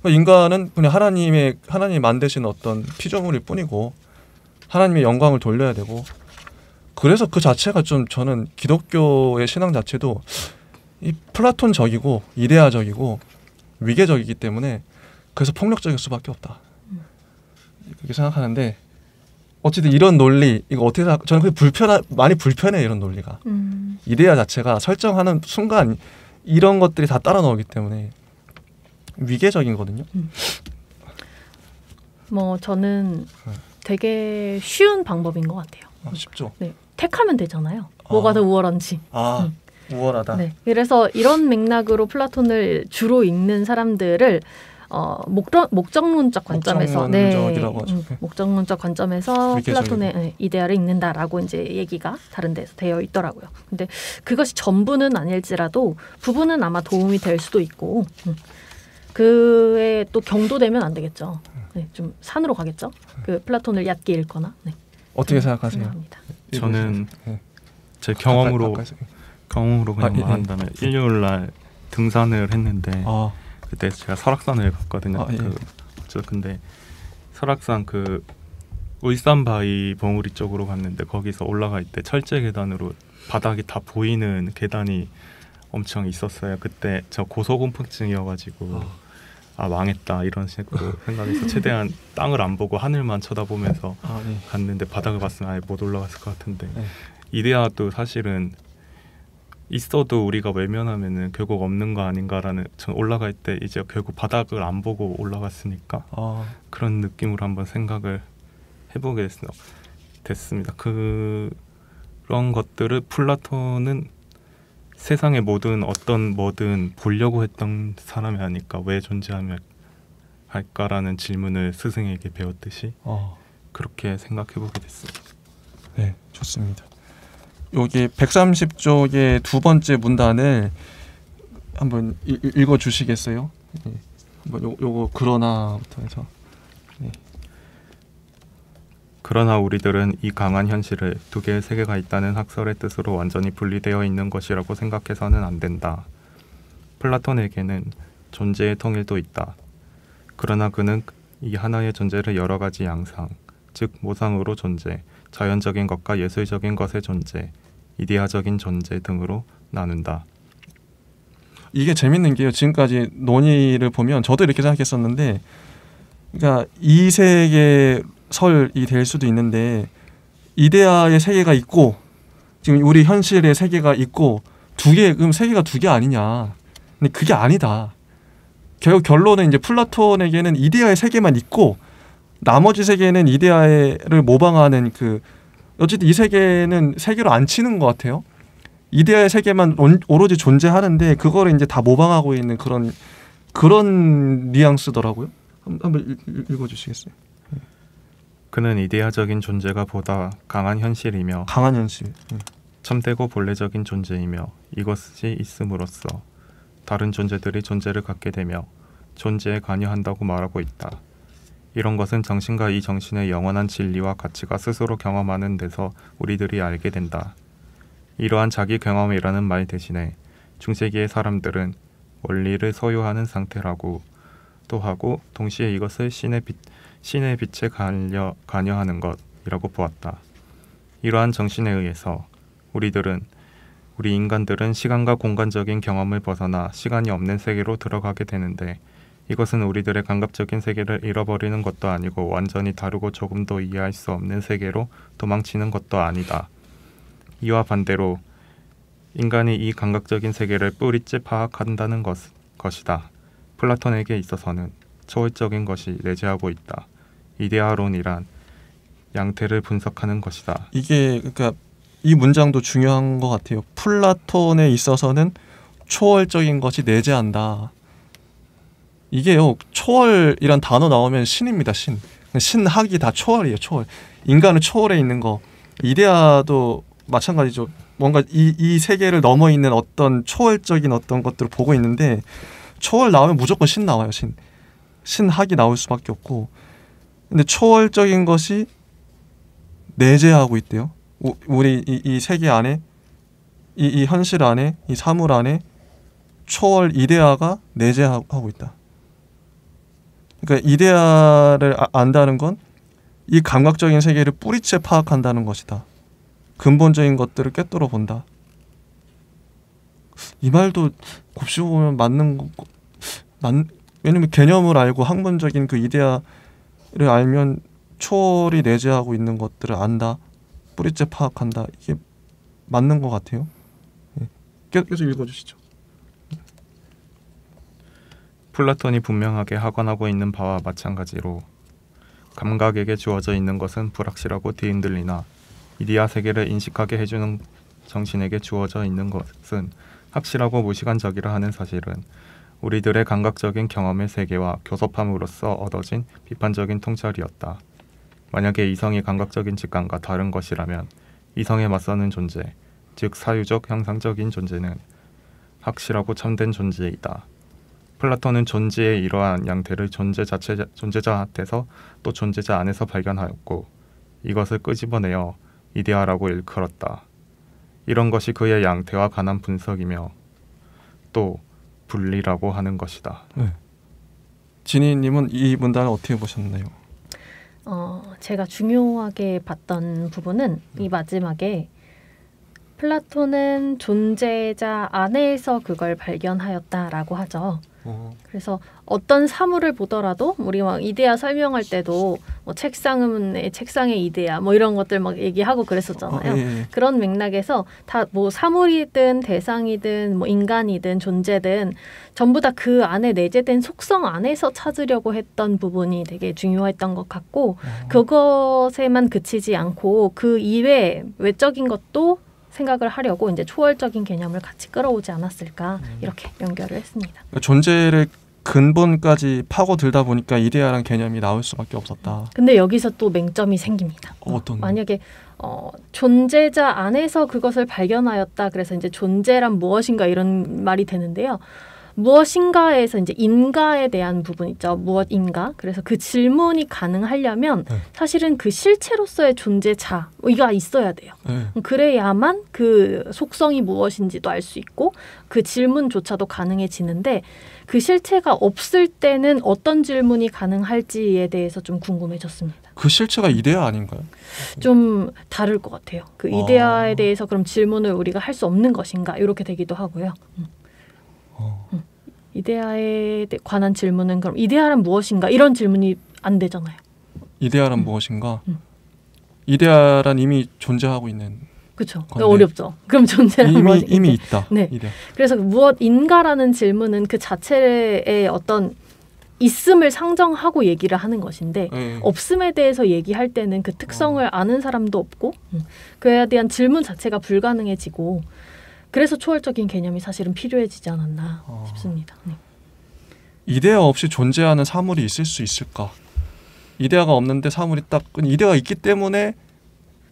인간은 그냥 하나님이 만드신 어떤 피조물일 뿐이고 하나님의 영광을 돌려야 되고 그래서 그 자체가 좀 저는 기독교의 신앙 자체도 이 플라톤적이고 이데아적이고 위계적이기 때문에 그래서 폭력적일 수밖에 없다. 그렇게 생각하는데 어쨌든 이런 논리 이거 어떻게 생각? 저는 그게 많이 불편해 이런 논리가. 이데아 자체가 설정하는 순간 이런 것들이 다 따라 나오기 때문에 위계적인거든요. 뭐 저는 되게 쉬운 방법인 것 같아요. 쉽죠. 네, 택하면 되잖아요. 뭐가 더 우월한지. 우월하다. 네, 그래서 이런 맥락으로 플라톤을 주로 읽는 사람들을 목적론적 관점에서 목적론적 관점에서 플라톤의 이데아를 읽는다라고 이제 얘기가 다른 데서 되어 있더라고요. 근데 그것이 전부는 아닐지라도 부분은 아마 도움이 될 수도 있고 그에 또 경도되면 안 되겠죠. 네, 좀 산으로 가겠죠. 그 플라톤을 얕게 읽거나. 네. 어떻게 생각하세요? 생각합니다. 저는 제 경험으로 그냥 말한다면 일요일 날 등산을 했는데 그때 제가 설악산을 갔거든요. 근데 설악산 그 울산바위 봉우리 쪽으로 갔는데 거기서 올라갈 때 철제 계단으로 바닥이 다 보이는 계단이 엄청 있었어요. 그때 저 고소공포증이어가지고 망했다 이런 식으로 생각해서 최대한 땅을 안 보고 하늘만 쳐다보면서 갔는데 바닥을 봤으면 아예 못 올라갔을 것 같은데 이데아도 사실은 있어도 우리가 외면하면은 결국 없는 거 아닌가라는 전 올라갈 때 이제 결국 바닥을 안 보고 올라갔으니까 그런 느낌으로 한번 생각을 해보게 됐습니다. 그런 것들을 플라톤은 세상의 모든 어떤 뭐든 보려고 했던 사람이 아닐까 왜 존재하며 할까라는 질문을 스승에게 배웠듯이 그렇게 생각해보게 됐습니다. 네, 좋습니다. 여기 130쪽의 두 번째 문단을 한번 읽어주시겠어요? 네. 요거 그러나부터 해서. 네. 그러나 우리들은 이 강한 현실을 두 개의 세계가 있다는 학설의 뜻으로 완전히 분리되어 있는 것이라고 생각해서는 안 된다. 플라톤에게는 존재의 통일도 있다. 그러나 그는 이 하나의 존재를 여러 가지 양상, 즉 모상으로 존재, 자연적인 것과 예술적인 것의 존재, 이데아적인 존재 등으로 나눈다. 이게 재밌는 게요. 지금까지 논의를 보면 저도 이렇게 생각했었는데 그러니까 이 세계 설이 될 수도 있는데 이데아의 세계가 있고 지금 우리 현실의 세계가 있고 그럼 세계가 두 개 아니냐. 근데 그게 아니다. 결국 결론은 이제 플라톤에게는 이데아의 세계만 있고 나머지 세계는 이데아를 모방하는 어쨌든 이 세계는 세계로 안 치는 것 같아요. 이데아의 세계만 오로지 존재하는데 그거를 이제 다 모방하고 있는 그런 뉘앙스더라고요. 한번 읽어주시겠어요? 그는 이데아적인 존재가 보다 강한 현실이며 강한 현실. 참되고 본래적인 존재이며 이것이 있음으로써 다른 존재들이 존재를 갖게 되며 존재에 관여한다고 말하고 있다. 이런 것은 정신과 이 정신의 영원한 진리와 가치가 스스로 경험하는 데서 우리들이 알게 된다. 이러한 자기 경험이라는 말 대신에 중세기의 사람들은 원리를 소유하는 상태라고 또 하고 동시에 이것을 신의 빛에 관여하는 것이라고 보았다. 이러한 정신에 의해서 우리 인간들은 시간과 공간적인 경험을 벗어나 시간이 없는 세계로 들어가게 되는데 이것은 우리들의 감각적인 세계를 잃어버리는 것도 아니고 완전히 다르고 조금도 이해할 수 없는 세계로 도망치는 것도 아니다. 이와 반대로 인간이 이 감각적인 세계를 뿌리째 파악한다는 것이다. 플라톤에게 있어서는 초월적인 것이 내재하고 있다. 이데아론이란 양태를 분석하는 것이다. 이게 그러니까 이 문장도 중요한 것 같아요. 플라톤에 있어서는 초월적인 것이 내재한다. 이게요, 초월이란 단어 나오면 신입니다. 신학이 다 초월이에요. 초월. 인간은 초월해 있는 거. 이데아도 마찬가지죠. 뭔가 이 세계를 넘어 있는 어떤 초월적인 어떤 것들을 보고 있는데 초월 나오면 무조건 신 나와요. 신학이 나올 수밖에 없고. 근데 초월적인 것이 내재하고 있대요. 우리 이 세계 안에 이 현실 안에 이 사물 안에 초월 이데아가 내재하고 있다. 그러니까 이데아를 안다는 건 이 감각적인 세계를 뿌리째 파악한다는 것이다. 근본적인 것들을 꿰뚫어 본다. 이 말도 곱씹어 보면 맞는 거고, 왜냐면 개념을 알고 학문적인 그 이데아를 알면 초월이 내재하고 있는 것들을 안다. 뿌리째 파악한다. 이게 맞는 것 같아요. 계속 읽어주시죠. 플라톤이 분명하게 학원하고 있는 바와 마찬가지로 감각에게 주어져 있는 것은 불확실하고 뒤흔들리나 이데아 세계를 인식하게 해주는 정신에게 주어져 있는 것은 확실하고 무시간적이라 하는 사실은 우리들의 감각적인 경험의 세계와 교섭함으로써 얻어진 비판적인 통찰이었다. 만약에 이성이 감각적인 직감과 다른 것이라면 이성에 맞서는 존재, 즉 사유적 형상적인 존재는 확실하고 참된 존재이다. 플라톤은 존재의 이러한 양태를 존재자 앞에서 또 존재자 안에서 발견하였고 이것을 끄집어내어 이데아라고 일컬었다. 이런 것이 그의 양태와 관한 분석이며 또 분리라고 하는 것이다. 네. 진희님은 이 문단을 어떻게 보셨나요? 제가 중요하게 봤던 부분은 이 마지막에 플라톤은 존재자 안에서 그걸 발견하였다라고 하죠. 그래서 어떤 사물을 보더라도 우리 막 이데아 설명할 때도 뭐 책상의 이데아 뭐 이런 것들 막 얘기하고 그랬었잖아요. 예. 그런 맥락에서 다 뭐 사물이든 대상이든 뭐 인간이든 존재든 전부 다 그 안에 내재된 속성 안에서 찾으려고 했던 부분이 되게 중요했던 것 같고 그것에만 그치지 않고 그 이외 외적인 것도 생각을 하려고 이제 초월적인 개념을 같이 끌어오지 않았을까 이렇게 연결을 했습니다. 그러니까 존재를 근본까지 파고들다 보니까 이데아라는 개념이 나올 수밖에 없었다. 근데 여기서 또 맹점이 생깁니다. 어떤? 만약에 존재자 안에서 그것을 발견하였다. 그래서 이제 존재란 무엇인가 이런 말이 되는데요. 무엇인가에서 이제 인가에 대한 부분 있죠. 무엇인가. 그래서 그 질문이 가능하려면 사실은 그 실체로서의 존재자가 있어야 돼요. 그래야만 그 속성이 무엇인지도 알 수 있고 그 질문조차도 가능해지는데 그 실체가 없을 때는 어떤 질문이 가능할지에 대해서 좀 궁금해졌습니다. 그 실체가 이데아 아닌가요? 좀 다를 것 같아요. 그 이데아에 대해서 그럼 질문을 우리가 할 수 없는 것인가 이렇게 되기도 하고요. 이데아에 관한 질문은 그럼 이데아란 무엇인가 이런 질문이 안 되잖아요. 이데아란 무엇인가? 이데아란 이미 존재하고 있는. 그렇죠. 어렵죠. 그럼 존재란 무엇인가? 이미 있다. 네. 이데아. 그래서 무엇인가라는 질문은 그 자체의 어떤 있음을 상정하고 얘기를 하는 것인데 없음에 대해서 얘기할 때는 그 특성을 아는 사람도 없고 그에 대한 질문 자체가 불가능해지고 그래서 초월적인 개념이 사실은 필요해지지 않았나 싶습니다. 네. 이데아 없이 존재하는 사물이 있을 수 있을까? 이데아가 없는데 사물이 딱 이데아가 있기 때문에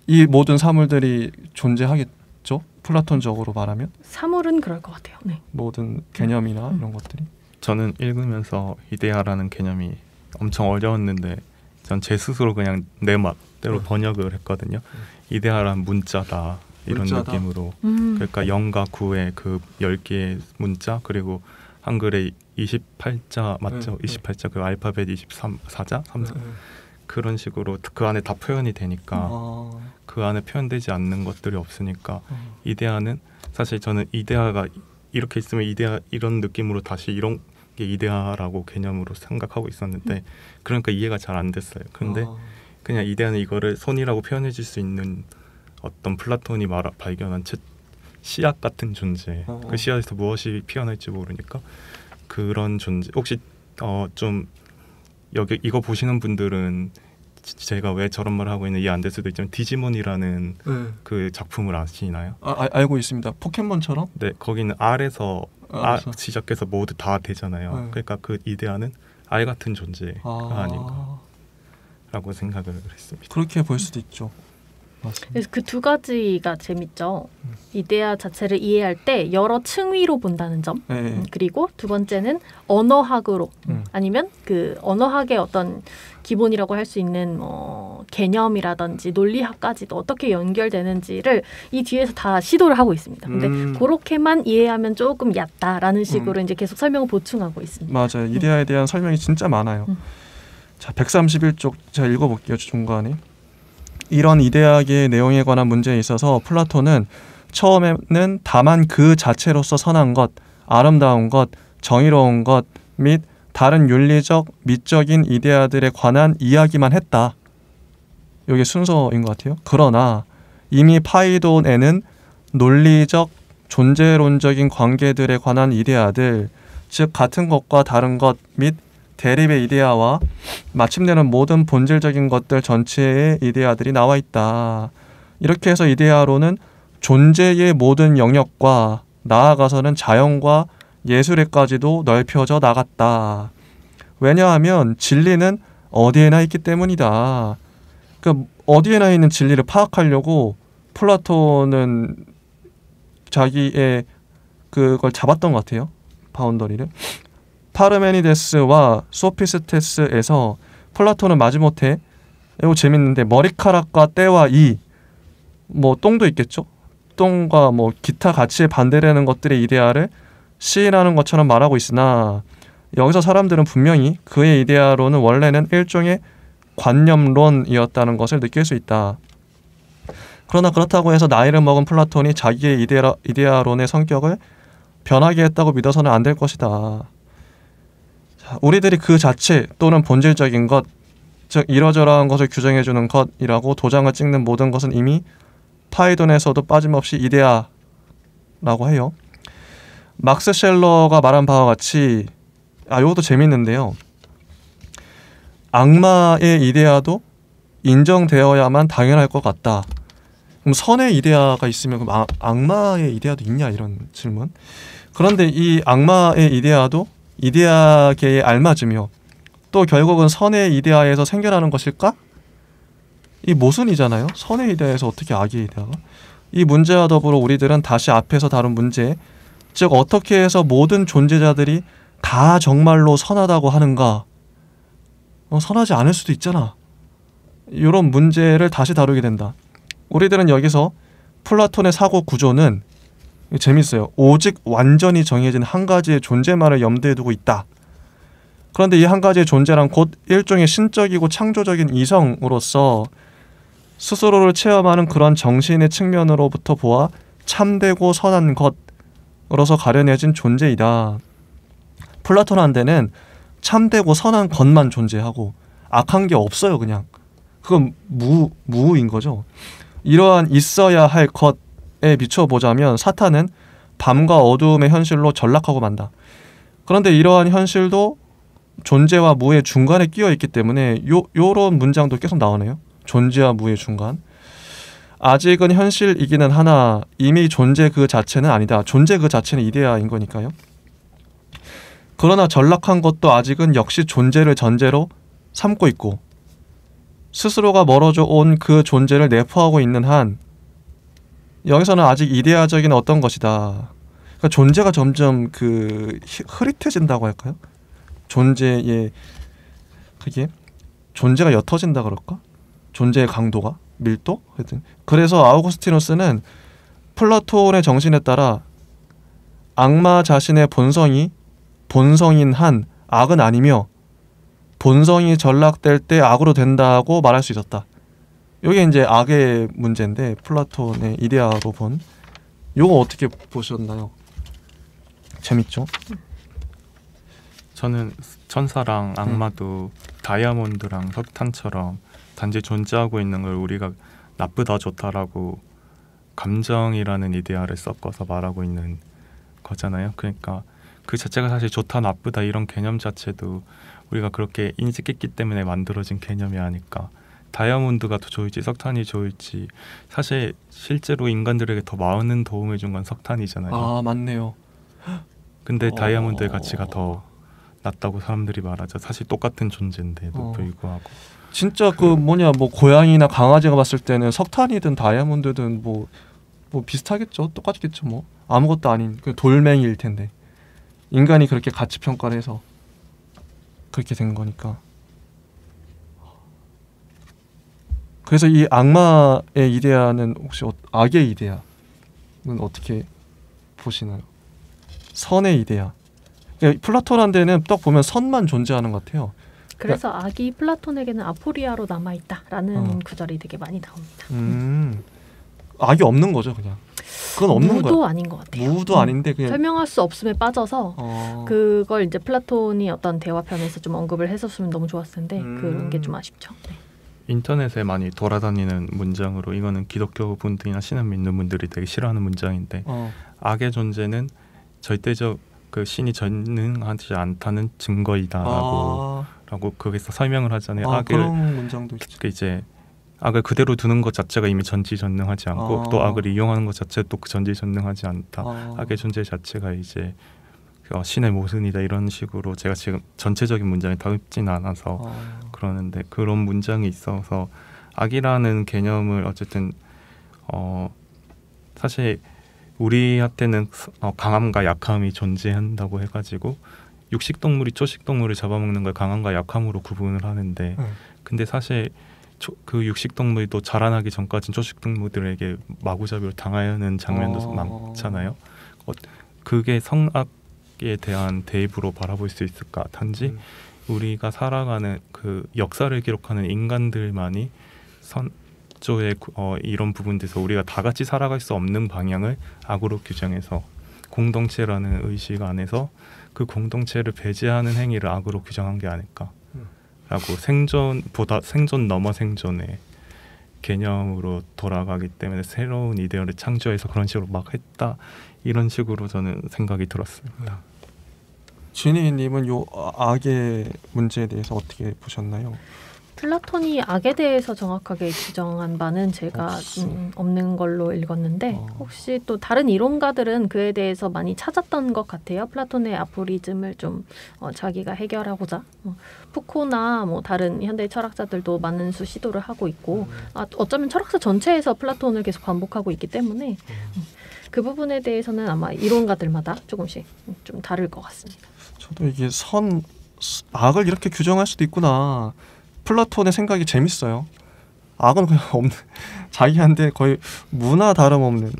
이 모든 사물들이 존재하겠죠? 플라톤적으로 말하면 사물은 그럴 것 같아요. 네. 모든 개념이나 이런 것들이. 저는 읽으면서 이데아라는 개념이 엄청 어려웠는데 전 제 스스로 그냥 내 맛대로 번역을 했거든요. 이데아란 문자다 이런 느낌으로. 그러니까 0과 9의 그 10개의 문자 그리고 한글에 28자 맞죠? 28자 그 알파벳 23사자 3자 그런 식으로 그 안에 다 표현이 되니까 그 안에 표현되지 않는 것들이 없으니까 이데아는 사실 저는 이데아가 이렇게 있으면 이데아 이런 느낌으로 다시 이런 게 이데아라고 개념으로 생각하고 있었는데 그러니까 이해가 잘 안 됐어요. 근데 그냥 이데아는 이거를 손이라고 표현해 줄 수 있는 어떤 플라톤이 발견한 씨앗 같은 존재. 그 씨앗에서 무엇이 피어날지 모르니까 그런 존재. 혹시 좀 여기 이거 보시는 분들은 제가 왜 저런 말을 하고 있는지 이해 안 될 수도 있지만 디지몬이라는 그 작품을 아시나요? 알고 있습니다. 포켓몬처럼? 네, 거기는 R에서 시작해서 모두 다 되잖아요. 그러니까 그 이데아는 알 같은 존재가 아닌가라고 생각을 했습니다. 그렇게 볼 수도 있죠. 맞습니다. 그래서 그 두 가지가 재밌죠. 이데아 자체를 이해할 때 여러 층위로 본다는 점. 그리고 두 번째는 언어학으로 아니면 그 언어학의 어떤 기본이라고 할 수 있는 개념이라든지 논리학까지도 어떻게 연결되는지를 이 뒤에서 다 시도를 하고 있습니다. 근데 그렇게만 이해하면 조금 얕다라는 식으로 이제 계속 설명을 보충하고 있습니다. 맞아요. 이데아에 대한 설명이 진짜 많아요. 자, 131쪽 제가 읽어볼게요. 중간에. 이런 이데아계의 내용에 관한 문제에 있어서 플라톤은 처음에는 다만 그 자체로서 선한 것, 아름다운 것, 정의로운 것 및 다른 윤리적, 미적인 이데아들에 관한 이야기만 했다. 이게 순서인 것 같아요. 그러나 이미 파이돈에는 논리적, 존재론적인 관계들에 관한 이데아들, 즉 같은 것과 다른 것 및 대립의 이데아와 마침내는 모든 본질적인 것들 전체의 이데아들이 나와 있다. 이렇게 해서 이데아로는 존재의 모든 영역과 나아가서는 자연과 예술에까지도 넓혀져 나갔다. 왜냐하면 진리는 어디에나 있기 때문이다. 그러니까 어디에나 있는 진리를 파악하려고 플라톤은 자기의 그걸 잡았던 것 같아요. 바운더리를. 파르메니데스와 소피스테스에서 플라톤은 마지못해 이거 재밌는데 머리카락과 때와 뭐 똥도 있겠죠. 똥과 뭐 기타 가치에 반대되는 것들의 이데아를 시인하는 것처럼 말하고 있으나 여기서 사람들은 분명히 그의 이데아로는 원래는 일종의 관념론이었다는 것을 느낄 수 있다. 그러나 그렇다고 해서 나이를 먹은 플라톤이 자기의 이데아론의 성격을 변하게 했다고 믿어서는 안 될 것이다. 우리들이 그 자체 또는 본질적인 것, 즉 이러저러한 것을 규정해주는 것이라고 도장을 찍는 모든 것은 이미 파이돈에서도 빠짐없이 이데아라고 해요. 막스 셸러가 말한 바와 같이 이것도 재밌는데요. 악마의 이데아도 인정되어야만 당연할 것 같다. 그럼 선의 이데아가 있으면 그럼 악마의 이데아도 있냐 이런 질문. 그런데 이 악마의 이데아도 이데아계에 알맞으며 또 결국은 선의 이데아에서 생겨나는 것일까? 이 모순이잖아요. 선의 이데아에서 어떻게 악의 이데아가? 이 문제와 더불어 우리들은 다시 앞에서 다룬 문제, 즉 어떻게 해서 모든 존재자들이 다 정말로 선하다고 하는가? 선하지 않을 수도 있잖아. 이런 문제를 다시 다루게 된다. 우리들은 여기서 플라톤의 사고 구조는 재밌어요. 오직 완전히 정해진 한 가지의 존재만을 염두에 두고 있다. 그런데 이 한 가지의 존재란 곧 일종의 신적이고 창조적인 이성으로서 스스로를 체험하는 그런 정신의 측면으로부터 보아 참되고 선한 것으로서 가려내진 존재이다. 플라톤한테는 참되고 선한 것만 존재하고 악한 게 없어요. 그냥 그건 무인 거죠. 이러한 있어야 할 것에 비춰보자면 사탄은 밤과 어두움의 현실로 전락하고 만다. 그런데 이러한 현실도 존재와 무의 중간에 끼어 있기 때문에 요런 문장도 계속 나오네요. 존재와 무의 중간. 아직은 현실이기는 하나 이미 존재 그 자체는 아니다. 존재 그 자체는 이데아인 거니까요. 그러나 전락한 것도 아직은 역시 존재를 전제로 삼고 있고 스스로가 멀어져 온 그 존재를 내포하고 있는 한 여기서는 아직 이데아적인 어떤 것이다. 그러니까 존재가 점점 그 흐릿해진다고 할까요? 존재의 그게 존재가 옅어진다 그럴까? 존재의 강도가 밀도? 하여튼 그래서 아우구스티누스는 플라톤의 정신에 따라 악마 자신의 본성인 한 악은 아니며 본성이 전락될 때 악으로 된다고 말할 수 있었다. 이게 이제 악의 문제인데 플라톤의 이데아로 본 요거 어떻게 보셨나요? 재밌죠? 저는 천사랑 악마도 다이아몬드랑 석탄처럼 단지 존재하고 있는 걸 우리가 나쁘다 좋다라고 감정이라는 이데아를 섞어서 말하고 있는 거잖아요. 그러니까 그 자체가 사실 좋다 나쁘다 이런 개념 자체도 우리가 그렇게 인식했기 때문에 만들어진 개념이 아닐까. 다이아몬드가 더 좋을지 석탄이 좋을지 사실 실제로 인간들에게 더 많은 도움을 준 건 석탄이잖아요. 아 맞네요. 근데 다이아몬드의 가치가 더 낮다고 사람들이 말하죠. 사실 똑같은 존재인데도 불구하고. 진짜 뭐 고양이나 강아지가 봤을 때는 석탄이든 다이아몬드든 뭐 비슷하겠죠. 똑같겠죠. 뭐 아무것도 아닌 그 돌멩이일 텐데 인간이 그렇게 가치 평가를 해서 그렇게 된 거니까. 그래서 이 악마의 이데아는 혹시 악의 이데아는 어떻게 보시나요? 선의 이데아. 그러니까 플라톤한테는 딱 보면 선만 존재하는 것 같아요. 그래서 악이 플라톤에게는 아포리아로 남아있다라는 구절이 되게 많이 나옵니다. 악이 없는 거죠, 그냥. 그건 없는 거예요. 무도 아닌 것 같아요. 무도 아닌데 그냥 설명할 수 없음에 빠져서 그걸 이제 플라톤이 어떤 대화편에서 좀 언급을 했었으면 너무 좋았을 텐데 그런 게 좀 아쉽죠. 네. 인터넷에 많이 돌아다니는 문장으로 이거는 기독교 분들이나 신을 믿는 분들이 되게 싫어하는 문장인데 악의 존재는 절대적 그 신이 전능하지 않다는 증거이다라고 거기서 설명을 하잖아요. 그런 문장도 있죠. 이제 악을 그대로 두는 것 자체가 이미 전지전능하지 않고 또 악을 이용하는 것 자체도 또 전지전능하지 않다. 악의 존재 자체가 이제 신의 모순이다 이런 식으로 제가 지금 전체적인 문장이 다 읊진 않아서 그러는데 그런 문장이 있어서 악이라는 개념을 어쨌든 사실 우리한테는 강함과 약함이 존재한다고 해가지고 육식동물이 초식동물을 잡아먹는 걸 강함과 약함으로 구분을 하는데 근데 사실 그 육식동물도 자라나기 전까지는 초식동물들에게 마구잡이로 당하는 장면도 많잖아요. 그게 성악에 대한 대입으로 바라볼 수 있을까? 단지 우리가 살아가는 그 역사를 기록하는 인간들만이 선조의 이런 부분들에서 우리가 다 같이 살아갈 수 없는 방향을 악으로 규정해서 공동체라는 의식 안에서 그 공동체를 배제하는 행위를 악으로 규정한 게 아닐까 라고 생존보다 생존 넘어 생존의 개념으로 돌아가기 때문에 새로운 이데어를 창조해서 그런 식으로 막 했다 이런 식으로 저는 생각이 들었습니다. 진희님은 요 악의 문제에 대해서 어떻게 보셨나요? 플라톤이 악에 대해서 정확하게 규정한 바는 제가 없는 걸로 읽었는데 혹시 또 다른 이론가들은 그에 대해서 많이 찾았던 것 같아요. 플라톤의 아포리즘을 좀 자기가 해결하고자 푸코나 뭐 다른 현대 철학자들도 많은 수 시도를 하고 있고 어쩌면 철학사 전체에서 플라톤을 계속 반복하고 있기 때문에 그 부분에 대해서는 아마 이론가들마다 조금씩 좀 다를 것 같습니다. 저도 이게 악을 이렇게 규정할 수도 있구나. 플라톤의 생각이 재밌어요. 악은 그냥 없는 자기한테 거의 문화 다름없는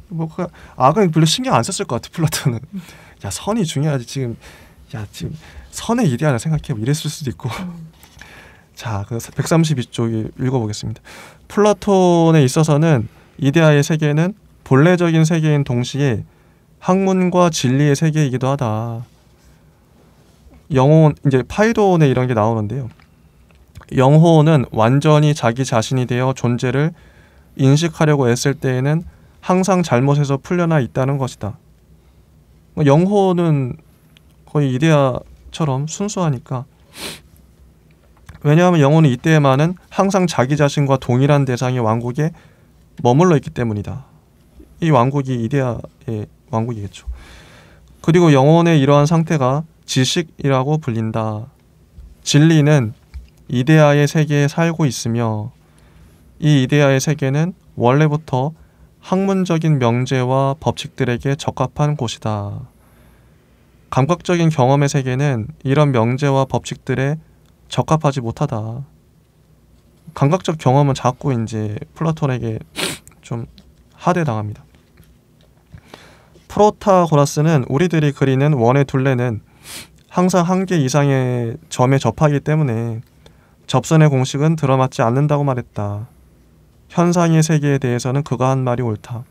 악은 별로 신경 안 썼을 것 같아. 플라톤은 야 선이 중요하지 지금 선의 이데아를 생각해 이랬을 수도 있고. 자, 그 132쪽 읽어보겠습니다. 플라톤에 있어서는 이데아의 세계는 본래적인 세계인 동시에 학문과 진리의 세계이기도 하다. 영혼 이제 파이돈에 이런 게 나오는데요. 영혼은 완전히 자기 자신이 되어 존재를 인식하려고 애쓸 때에는 항상 잘못에서 풀려나 있다는 것이다. 영혼은 거의 이데아처럼 순수하니까 왜냐하면 영혼은 이때에만은 항상 자기 자신과 동일한 대상의 왕국에 머물러 있기 때문이다. 이 왕국이 이데아의 왕국이겠죠. 그리고 영혼의 이러한 상태가 지식이라고 불린다. 진리는 이데아의 세계에 살고 있으며 이 이데아의 세계는 원래부터 학문적인 명제와 법칙들에게 적합한 곳이다. 감각적인 경험의 세계는 이런 명제와 법칙들에 적합하지 못하다. 감각적 경험은 자꾸 이제 플라톤에게 좀 하대당합니다. 프로타고라스는 우리들이 그리는 원의 둘레는 항상 한 개 이상의 점에 접하기 때문에 접선의 공식은 들어맞지 않는다고 말했다. 현상의 세계에 대해서는 그가 한 말이 옳다.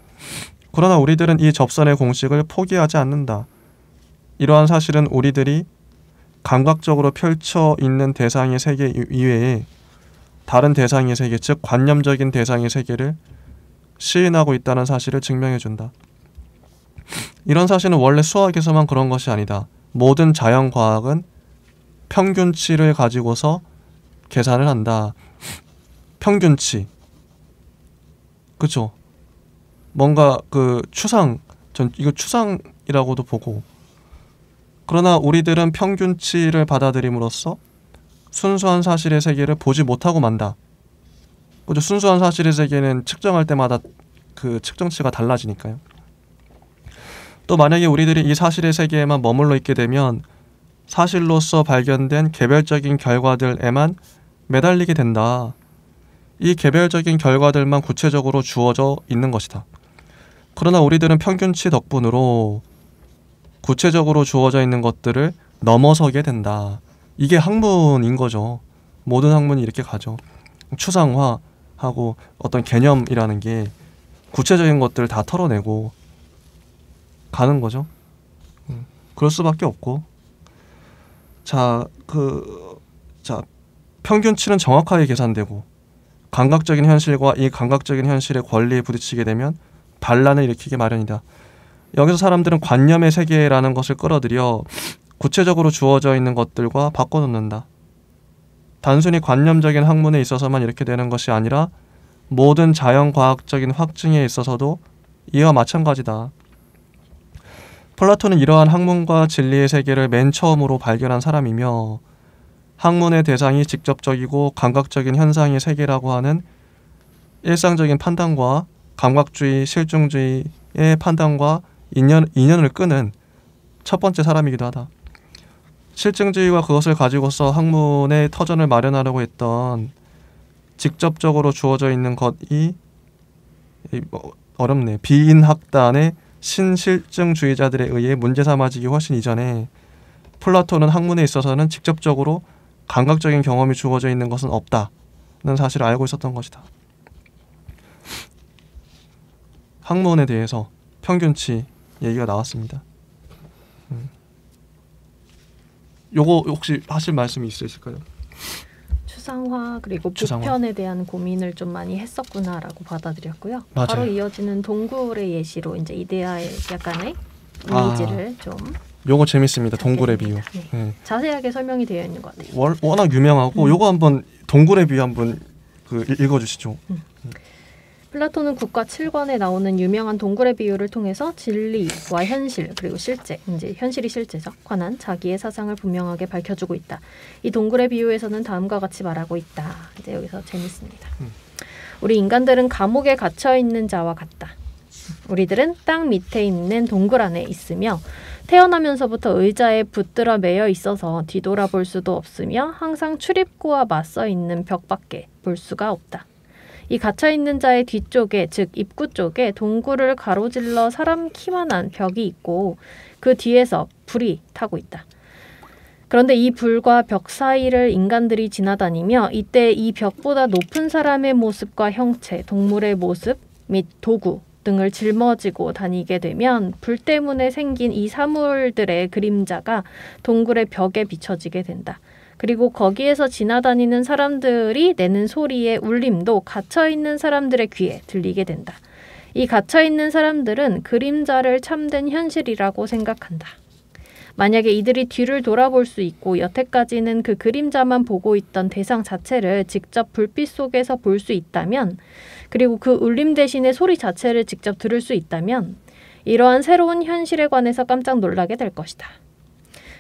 그러나 우리들은 이 접선의 공식을 포기하지 않는다. 이러한 사실은 우리들이 감각적으로 펼쳐 있는 대상의 세계 이외에 다른 대상의 세계, 즉 관념적인 대상의 세계를 시인하고 있다는 사실을 증명해준다. 이런 사실은 원래 수학에서만 그런 것이 아니다. 모든 자연과학은 평균치를 가지고서 계산을 한다. 평균치. 그쵸? 뭔가 그 추상, 전 이거 추상이라고도 보고, 그러나 우리들은 평균치를 받아들임으로써 순수한 사실의 세계를 보지 못하고 만다. 그죠? 순수한 사실의 세계는 측정할 때마다 그 측정치가 달라지니까요. 또 만약에 우리들이 이 사실의 세계에만 머물러 있게 되면 사실로서 발견된 개별적인 결과들에만 매달리게 된다. 이 개별적인 결과들만 구체적으로 주어져 있는 것이다. 그러나 우리들은 평균치 덕분으로 구체적으로 주어져 있는 것들을 넘어서게 된다. 이게 학문인 거죠. 모든 학문이 이렇게 가죠. 추상화하고 어떤 개념이라는 게 구체적인 것들을 다 털어내고 가는 거죠. 그럴 수밖에 없고. 자, 평균치는 정확하게 계산되고 감각적인 현실과 이 감각적인 현실의 권리에 부딪히게 되면 반란을 일으키게 마련이다. 여기서 사람들은 관념의 세계라는 것을 끌어들여 구체적으로 주어져 있는 것들과 바꿔놓는다. 단순히 관념적인 학문에 있어서만 이렇게 되는 것이 아니라 모든 자연과학적인 확증에 있어서도 이와 마찬가지다. 플라톤은 이러한 학문과 진리의 세계를 맨 처음으로 발견한 사람이며 학문의 대상이 직접적이고 감각적인 현상의 세계라고 하는 일상적인 판단과 감각주의, 실증주의의 판단과 인연을 끄는 첫 번째 사람이기도 하다. 실증주의와 그것을 가지고서 학문의 터전을 마련하려고 했던 직접적으로 주어져 있는 것이 어렵네. 비인학단의 신실증주의자들에 의해 문제 삼아지기 훨씬 이전에 플라톤은 학문에 있어서는 직접적으로 감각적인 경험이 주어져 있는 것은 없다는 사실을 알고 있었던 것이다. 학문에 대해서 평균치 얘기가 나왔습니다. 요거 혹시 하실 말씀이 있으실까요? 추상화 그리고 보편에 대한 고민을 좀 많이 했었구나라고 받아들였고요. 맞아요. 바로 이어지는 동굴의 예시로 이제 이데아의 약간의 이미지를 좀. 요거 재밌습니다. 동굴의 비유. 네. 네. 자세하게 설명이 되어 있는 것 같아요. 워낙 유명하고 요거 한번 동굴의 비유 한번 읽어주시죠. 플라톤은 국가 7권에 나오는 유명한 동굴의 비유를 통해서 진리와 현실 그리고 실제, 이제 현실이 실제죠. 관한 자기의 사상을 분명하게 밝혀주고 있다. 이 동굴의 비유에서는 다음과 같이 말하고 있다. 이제 여기서 재밌습니다. 우리 인간들은 감옥에 갇혀 있는 자와 같다. 우리들은 땅 밑에 있는 동굴 안에 있으며 태어나면서부터 의자에 붙들어 매여 있어서 뒤돌아볼 수도 없으며 항상 출입구와 맞서 있는 벽밖에 볼 수가 없다. 이 갇혀있는 자의 뒤쪽에, 즉 입구 쪽에 동굴을 가로질러 사람 키만한 벽이 있고 그 뒤에서 불이 타고 있다. 그런데 이 불과 벽 사이를 인간들이 지나다니며 이때 이 벽보다 높은 사람의 모습과 형체, 동물의 모습 및 도구 등을 짊어지고 다니게 되면 불 때문에 생긴 이 사물들의 그림자가 동굴의 벽에 비춰지게 된다. 그리고 거기에서 지나다니는 사람들이 내는 소리의 울림도 갇혀있는 사람들의 귀에 들리게 된다. 이 갇혀있는 사람들은 그림자를 참된 현실이라고 생각한다. 만약에 이들이 뒤를 돌아볼 수 있고 여태까지는 그 그림자만 보고 있던 대상 자체를 직접 불빛 속에서 볼 수 있다면, 그리고 그 울림 대신에 소리 자체를 직접 들을 수 있다면 이러한 새로운 현실에 관해서 깜짝 놀라게 될 것이다.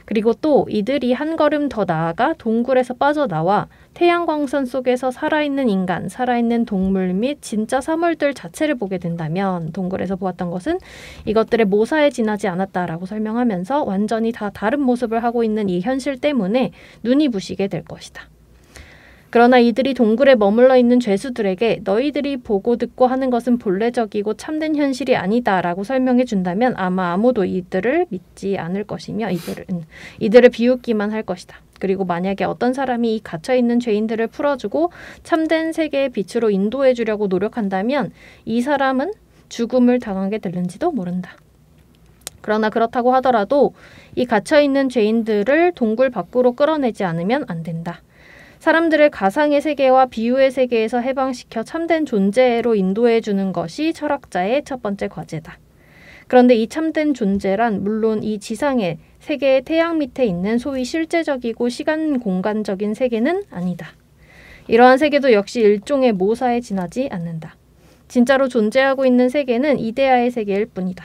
그리고 또 이들이 한 걸음 더 나아가 동굴에서 빠져나와 태양광선 속에서 살아있는 인간, 살아있는 동물 및 진짜 사물들 자체를 보게 된다면 동굴에서 보았던 것은 이것들의 모사에 지나지 않았다라고 설명하면서 완전히 다 다른 모습을 하고 있는 이 현실 때문에 눈이 부시게 될 것이다. 그러나 이들이 동굴에 머물러 있는 죄수들에게 너희들이 보고 듣고 하는 것은 본래적이고 참된 현실이 아니다라고 설명해 준다면 아마 아무도 이들을 믿지 않을 것이며 이들을 비웃기만 할 것이다. 그리고 만약에 어떤 사람이 이 갇혀있는 죄인들을 풀어주고 참된 세계의 빛으로 인도해 주려고 노력한다면 이 사람은 죽음을 당하게 될는지도 모른다. 그러나 그렇다고 하더라도 이 갇혀있는 죄인들을 동굴 밖으로 끌어내지 않으면 안 된다. 사람들을 가상의 세계와 비유의 세계에서 해방시켜 참된 존재로 인도해 주는 것이 철학자의 첫 번째 과제다. 그런데 이 참된 존재란 물론 이 지상의 세계의 태양 밑에 있는 소위 실제적이고 시간 공간적인 세계는 아니다. 이러한 세계도 역시 일종의 모사에 지나지 않는다. 진짜로 존재하고 있는 세계는 이데아의 세계일 뿐이다.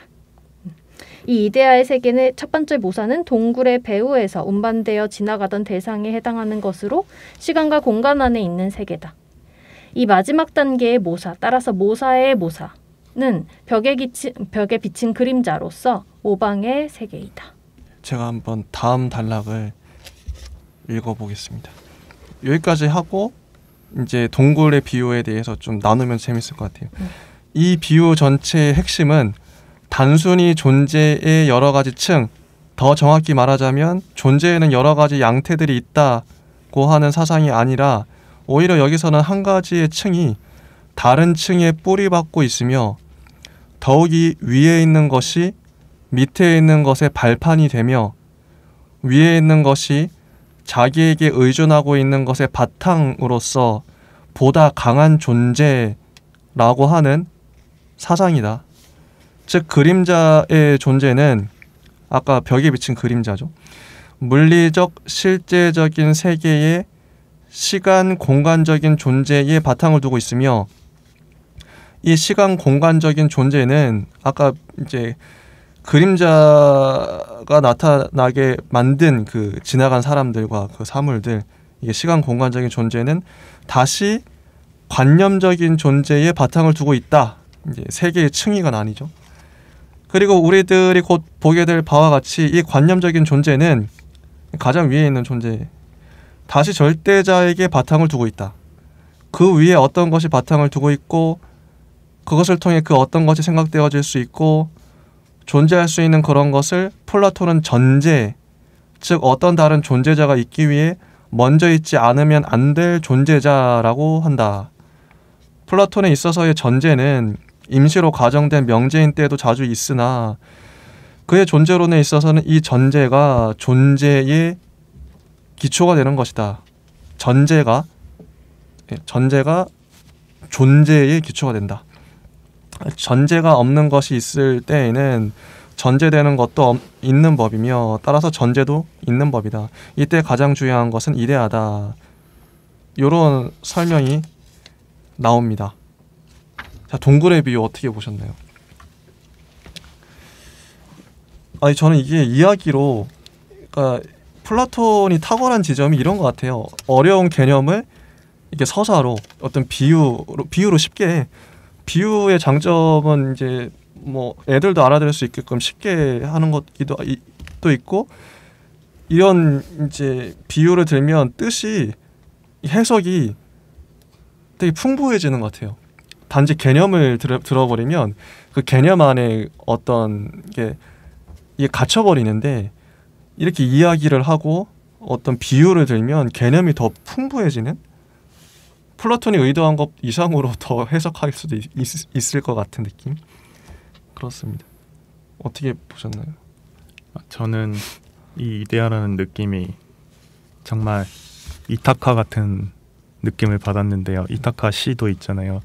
이 이데아의 세계의 첫 번째 모사는 동굴의 배후에서 운반되어 지나가던 대상에 해당하는 것으로 시간과 공간 안에 있는 세계다. 이 마지막 단계의 모사, 따라서 모사의 모사는 벽에 비친 그림자로서 모방의 세계이다. 제가 한번 다음 단락을 읽어보겠습니다. 여기까지 하고 이제 동굴의 비유에 대해서 좀 나누면 재밌을 것 같아요. 이 비유 전체의 핵심은 단순히 존재의 여러 가지 층, 더 정확히 말하자면 존재에는 여러 가지 양태들이 있다고 하는 사상이 아니라 오히려 여기서는 한 가지의 층이 다른 층에 뿌리박고 있으며 더욱이 위에 있는 것이 밑에 있는 것의 발판이 되며 위에 있는 것이 자기에게 의존하고 있는 것의 바탕으로서 보다 강한 존재라고 하는 사상이다. 즉 그림자의 존재는 아까 벽에 비친 그림자죠. 물리적 실제적인 세계의 시간 공간적인 존재의 바탕을 두고 있으며 이 시간 공간적인 존재는 아까 이제 그림자가 나타나게 만든 그 지나간 사람들과 그 사물들, 이게 시간 공간적인 존재는 다시 관념적인 존재의 바탕을 두고 있다. 이제 세계의 층위가 아니죠. 그리고 우리들이 곧 보게 될 바와 같이 이 관념적인 존재는 가장 위에 있는 존재, 다시 절대자에게 바탕을 두고 있다. 그 위에 어떤 것이 바탕을 두고 있고 그것을 통해 그 어떤 것이 생각되어질 수 있고 존재할 수 있는 그런 것을 플라톤은 전제, 즉 어떤 다른 존재자가 있기 위해 먼저 있지 않으면 안 될 존재자라고 한다. 플라톤에 있어서의 전제는 임시로 가정된 명제인 때도 자주 있으나 그의 존재론에 있어서는 이 전제가 존재의 기초가 되는 것이다. 전제가 존재의 기초가 된다. 전제가 없는 것이 있을 때에는 전제되는 것도 있는 법이며 따라서 전제도 있는 법이다. 이때 가장 중요한 것은 이데아다. 이런 설명이 나옵니다. 자, 동굴의 비유 어떻게 보셨나요? 아니 저는 이게 이야기로, 그러니까 플라톤이 탁월한 지점이 이런 것 같아요. 어려운 개념을 이게 서사로 어떤 비유로 쉽게, 비유의 장점은 이제 뭐 애들도 알아들을 수 있게끔 쉽게 하는 것도 있고, 이런 이제 비유를 들면 뜻이, 해석이 되게 풍부해지는 것 같아요. 단지 개념을 들어버리면 그 개념 안에 어떤 게 이게 갇혀버리는데, 이렇게 이야기를 하고 어떤 비유를 들면 개념이 더 풍부해지는, 플라톤이 의도한 것 이상으로 더 해석할 수도 있을 것 같은 느낌. 그렇습니다. 어떻게 보셨나요? 저는 이 이데아라는 느낌이 정말 이타카 같은 느낌을 받았는데요. 이타카 시도 있잖아요.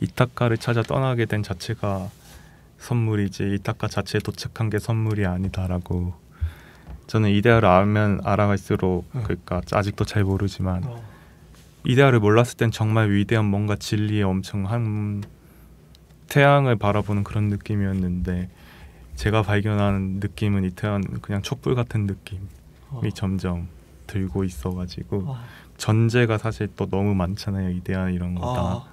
이타카를 찾아 떠나게 된 자체가 선물이지 이타카 자체에 도착한 게 선물이 아니다라고 저는 이데아를 알면 알아갈수록 그러니까 아직도 잘 모르지만 이데아를 몰랐을 땐 정말 위대한 뭔가 진리의 엄청 한 태양을 바라보는 그런 느낌이었는데 제가 발견한 느낌은 이 태양은 그냥 촛불 같은 느낌이 점점 들고 있어가지고 전제가 사실 또 너무 많잖아요. 이데아 이런 거다.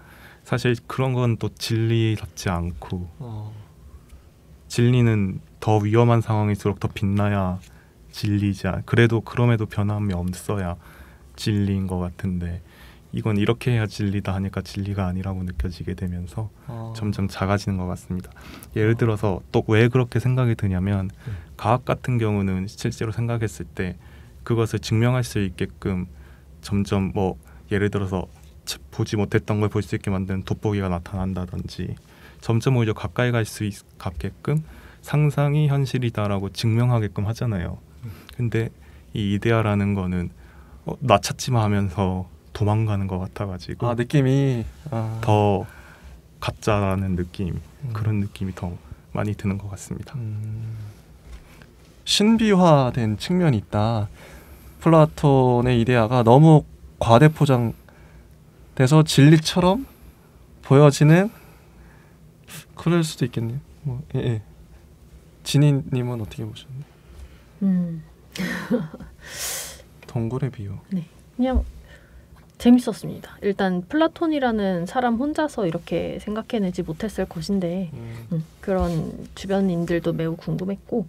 사실 그런 건 또 진리답지 않고 진리는 더 위험한 상황일수록 더 빛나야 진리지 그래도 그럼에도 변함이 없어야 진리인 것 같은데 이건 이렇게 해야 진리다 하니까 진리가 아니라고 느껴지게 되면서 점점 작아지는 것 같습니다. 예를 들어서 또 왜 그렇게 생각이 드냐면 과학 같은 경우는 실제로 생각했을 때 그것을 증명할 수 있게끔 점점 뭐 예를 들어서 보지 못했던 걸 볼 수 있게 만드는 돋보기가 나타난다든지 점점 오히려 가까이 갈 수 있게끔 상상이 현실이다라고 증명하게끔 하잖아요. 근데 이 이데아라는 거는 나 찾지마 하면서 도망가는 것 같아가지고 느낌이 더 가짜라는 느낌 그런 느낌이 더 많이 드는 것 같습니다. 신비화된 측면이 있다. 플라톤의 이데아가 너무 과대포장돼서 진리처럼 보여지는 그럴 수도 있겠네요. 진희님은 어떻게 보셨나요? 동굴의 비유. 네, 그냥 재밌었습니다. 일단 플라톤이라는 사람 혼자서 이렇게 생각해내지 못했을 것인데 그런 주변인들도 매우 궁금했고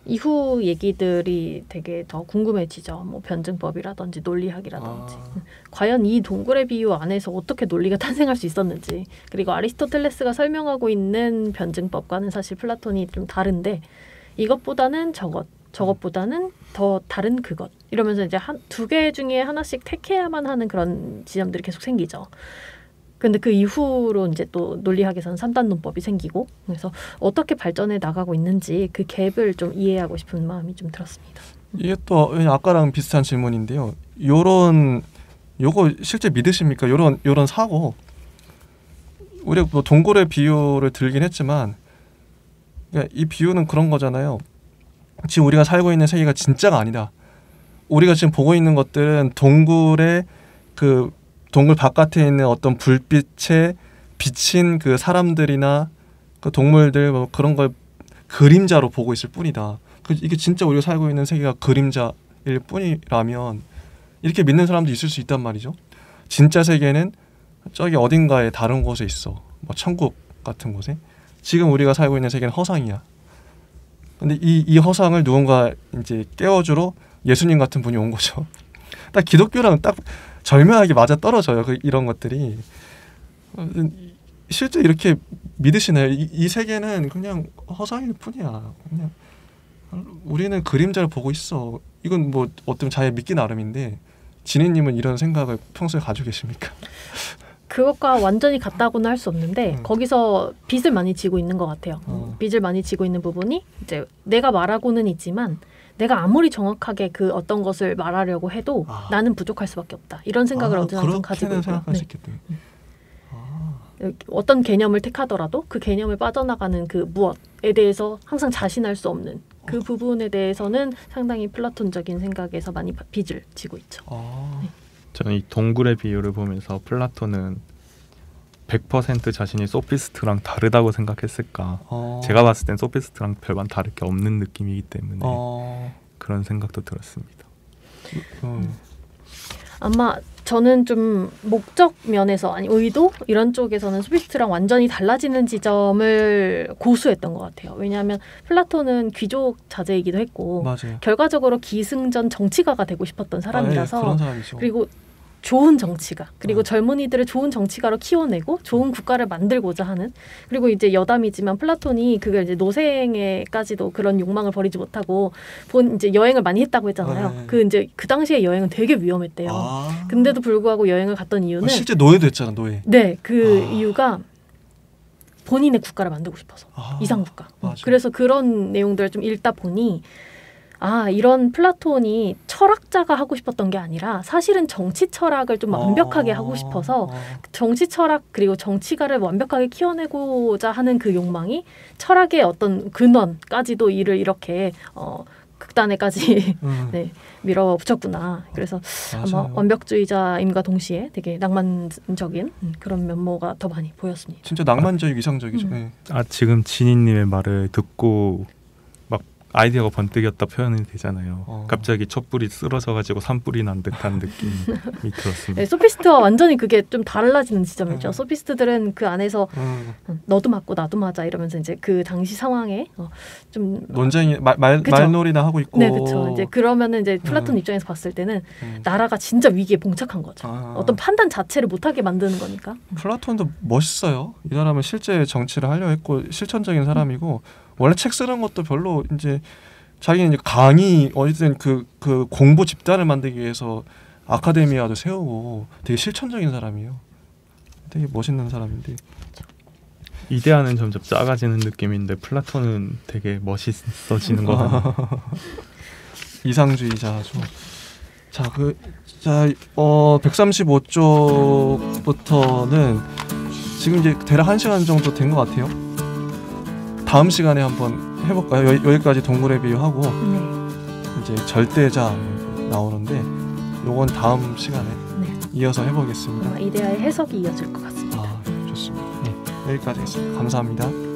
이후 얘기들이 되게 더 궁금해지죠. 뭐 변증법이라든지 논리학이라든지 과연 이 동굴의 비유 안에서 어떻게 논리가 탄생할 수 있었는지 그리고 아리스토텔레스가 설명하고 있는 변증법과는 사실 플라톤이 좀 다른데 이것보다는 저것보다는 더 다른 그것 이러면서 이제 두 개 중에 하나씩 택해야만 하는 그런 지점들이 계속 생기죠. 근데 그 이후로 이제 또 논리학에서는 3단 논법이 생기고 그래서 어떻게 발전해 나가고 있는지 그 갭을 좀 이해하고 싶은 마음이 좀 들었습니다. 이게 또 아까랑 비슷한 질문인데요. 요거 실제 믿으십니까? 요런 사고 우리가 뭐 동굴의 비유를 들긴 했지만 그러니까 이 비유는 그런 거잖아요. 지금 우리가 살고 있는 세계가 진짜가 아니다. 우리가 지금 보고 있는 것들은 동굴의 그 동굴 바깥에 있는 어떤 불빛에 비친 그 사람들이나 그 동물들 뭐 그런 걸 그림자로 보고 있을 뿐이다. 이게 진짜 우리가 살고 있는 세계가 그림자일 뿐이라면 이렇게 믿는 사람도 있을 수 있단 말이죠. 진짜 세계는 저기 어딘가에 다른 곳에 있어. 뭐 천국 같은 곳에. 지금 우리가 살고 있는 세계는 허상이야. 근데 이 허상을 누군가 이제 깨워주러 예수님 같은 분이 온 거죠. 딱 기독교랑 딱 절묘하게 맞아 떨어져요. 이런 것들이 실제 이렇게 믿으시나요? 이 세계는 그냥 허상일 뿐이야. 그냥 우리는 그림자를 보고 있어. 이건 뭐 어떤 자의 믿기 나름인데 진희님은 이런 생각을 평소에 가지고 계십니까? 그것과 완전히 같다고는 할 수 없는데 거기서 빚을 많이 지고 있는 것 같아요. 빚을 많이 지고 있는 부분이 이제 내가 말하고는 있지만 내가 아무리 정확하게 그 어떤 것을 말하려고 해도 나는 부족할 수밖에 없다. 이런 생각을 언제나 가지고 있고요. 어떤 개념을 택하더라도 그 개념을 빠져나가는 그 무엇에 대해서 항상 자신할 수 없는 그 부분에 대해서는 상당히 플라톤적인 생각에서 많이 빚을 지고 있죠. 네. 저는 이 동굴의 비유를 보면서 플라톤은 100% 자신이 소피스트랑 다르다고 생각했을까. 제가 봤을 땐 소피스트랑 별반 다를 게 없는 느낌이기 때문에 그런 생각도 들었습니다. 아마 저는 좀 목적 면에서 아니 의도 이런 쪽에서는 소피스트랑 완전히 달라지는 지점을 고수했던 것 같아요. 왜냐하면 플라톤은 귀족 자제이기도 했고 맞아요. 결과적으로 기승전 정치가가 되고 싶었던 사람이라서 그런 사람이죠. 그리고 좋은 정치가 그리고 젊은이들을 좋은 정치가로 키워내고 좋은 국가를 만들고자 하는 그리고 이제 여담이지만 플라톤이 그걸 이제 노생에까지도 그런 욕망을 버리지 못하고 이제 여행을 많이 했다고 했잖아요. 그 당시에 여행은 되게 위험했대요. 근데도 불구하고 여행을 갔던 이유는 실제 노예도 했잖아. 노예. 네, 그 이유가 본인의 국가를 만들고 싶어서 이상 국가. 그래서 그런 내용들을 좀 읽다 보니 이런 플라톤이 철학자가 하고 싶었던 게 아니라 사실은 정치 철학을 좀 완벽하게 하고 싶어서 정치 철학 그리고 정치가를 완벽하게 키워내고자 하는 그 욕망이 철학의 어떤 근원까지도 이를 이렇게 극단에까지 네, 밀어붙였구나. 그래서 맞아요. 아마 완벽주의자임과 동시에 되게 낭만적인 그런 면모가 더 많이 보였습니다. 진짜 낭만적이고 이상적이죠. 네. 지금 진희님의 말을 듣고 막 아이디어가 번뜩였다 표현이 되잖아요. 갑자기 촛불이 쓰러져가지고 산불이 난 듯한 느낌이 들었습니다. 네, 소피스트와 완전히 그게 좀 달라지는 지점이죠. 소피스트들은 그 안에서 너도 맞고 나도 맞아 이러면서 이제 그 당시 상황에 좀 논쟁이 말놀이나 하고 있고. 네, 그렇죠. 이제 그러면은 이제 플라톤 입장에서 봤을 때는 나라가 진짜 위기에 봉착한 거죠. 어떤 판단 자체를 못하게 만드는 거니까. 플라톤도 멋있어요. 이 사람은 실제 정치를 하려 했고 실천적인 사람이고. 원래 책 쓰는 것도 별로 이제 자기는 이제 강의 어쨌든 그 공부 집단을 만들기 위해서 아카데미아도 세우고 되게 실천적인 사람이에요. 되게 멋있는 사람인데 이데아는 점점 작아지는 느낌인데 플라톤은 되게 멋있어지는 거 같아요. 이상주의자죠. 자, 135쪽부터는 지금 이제 대략 1시간 정도 된 것 같아요. 다음 시간에 한번 해볼까요? 여기까지 동물의 비유하고 이제 절대자 나오는데 요건 다음 시간에 이어서 해보겠습니다. 이데아의 해석이 이어질 것 같습니다. 좋습니다. 네, 여기까지 하겠습니다. 감사합니다.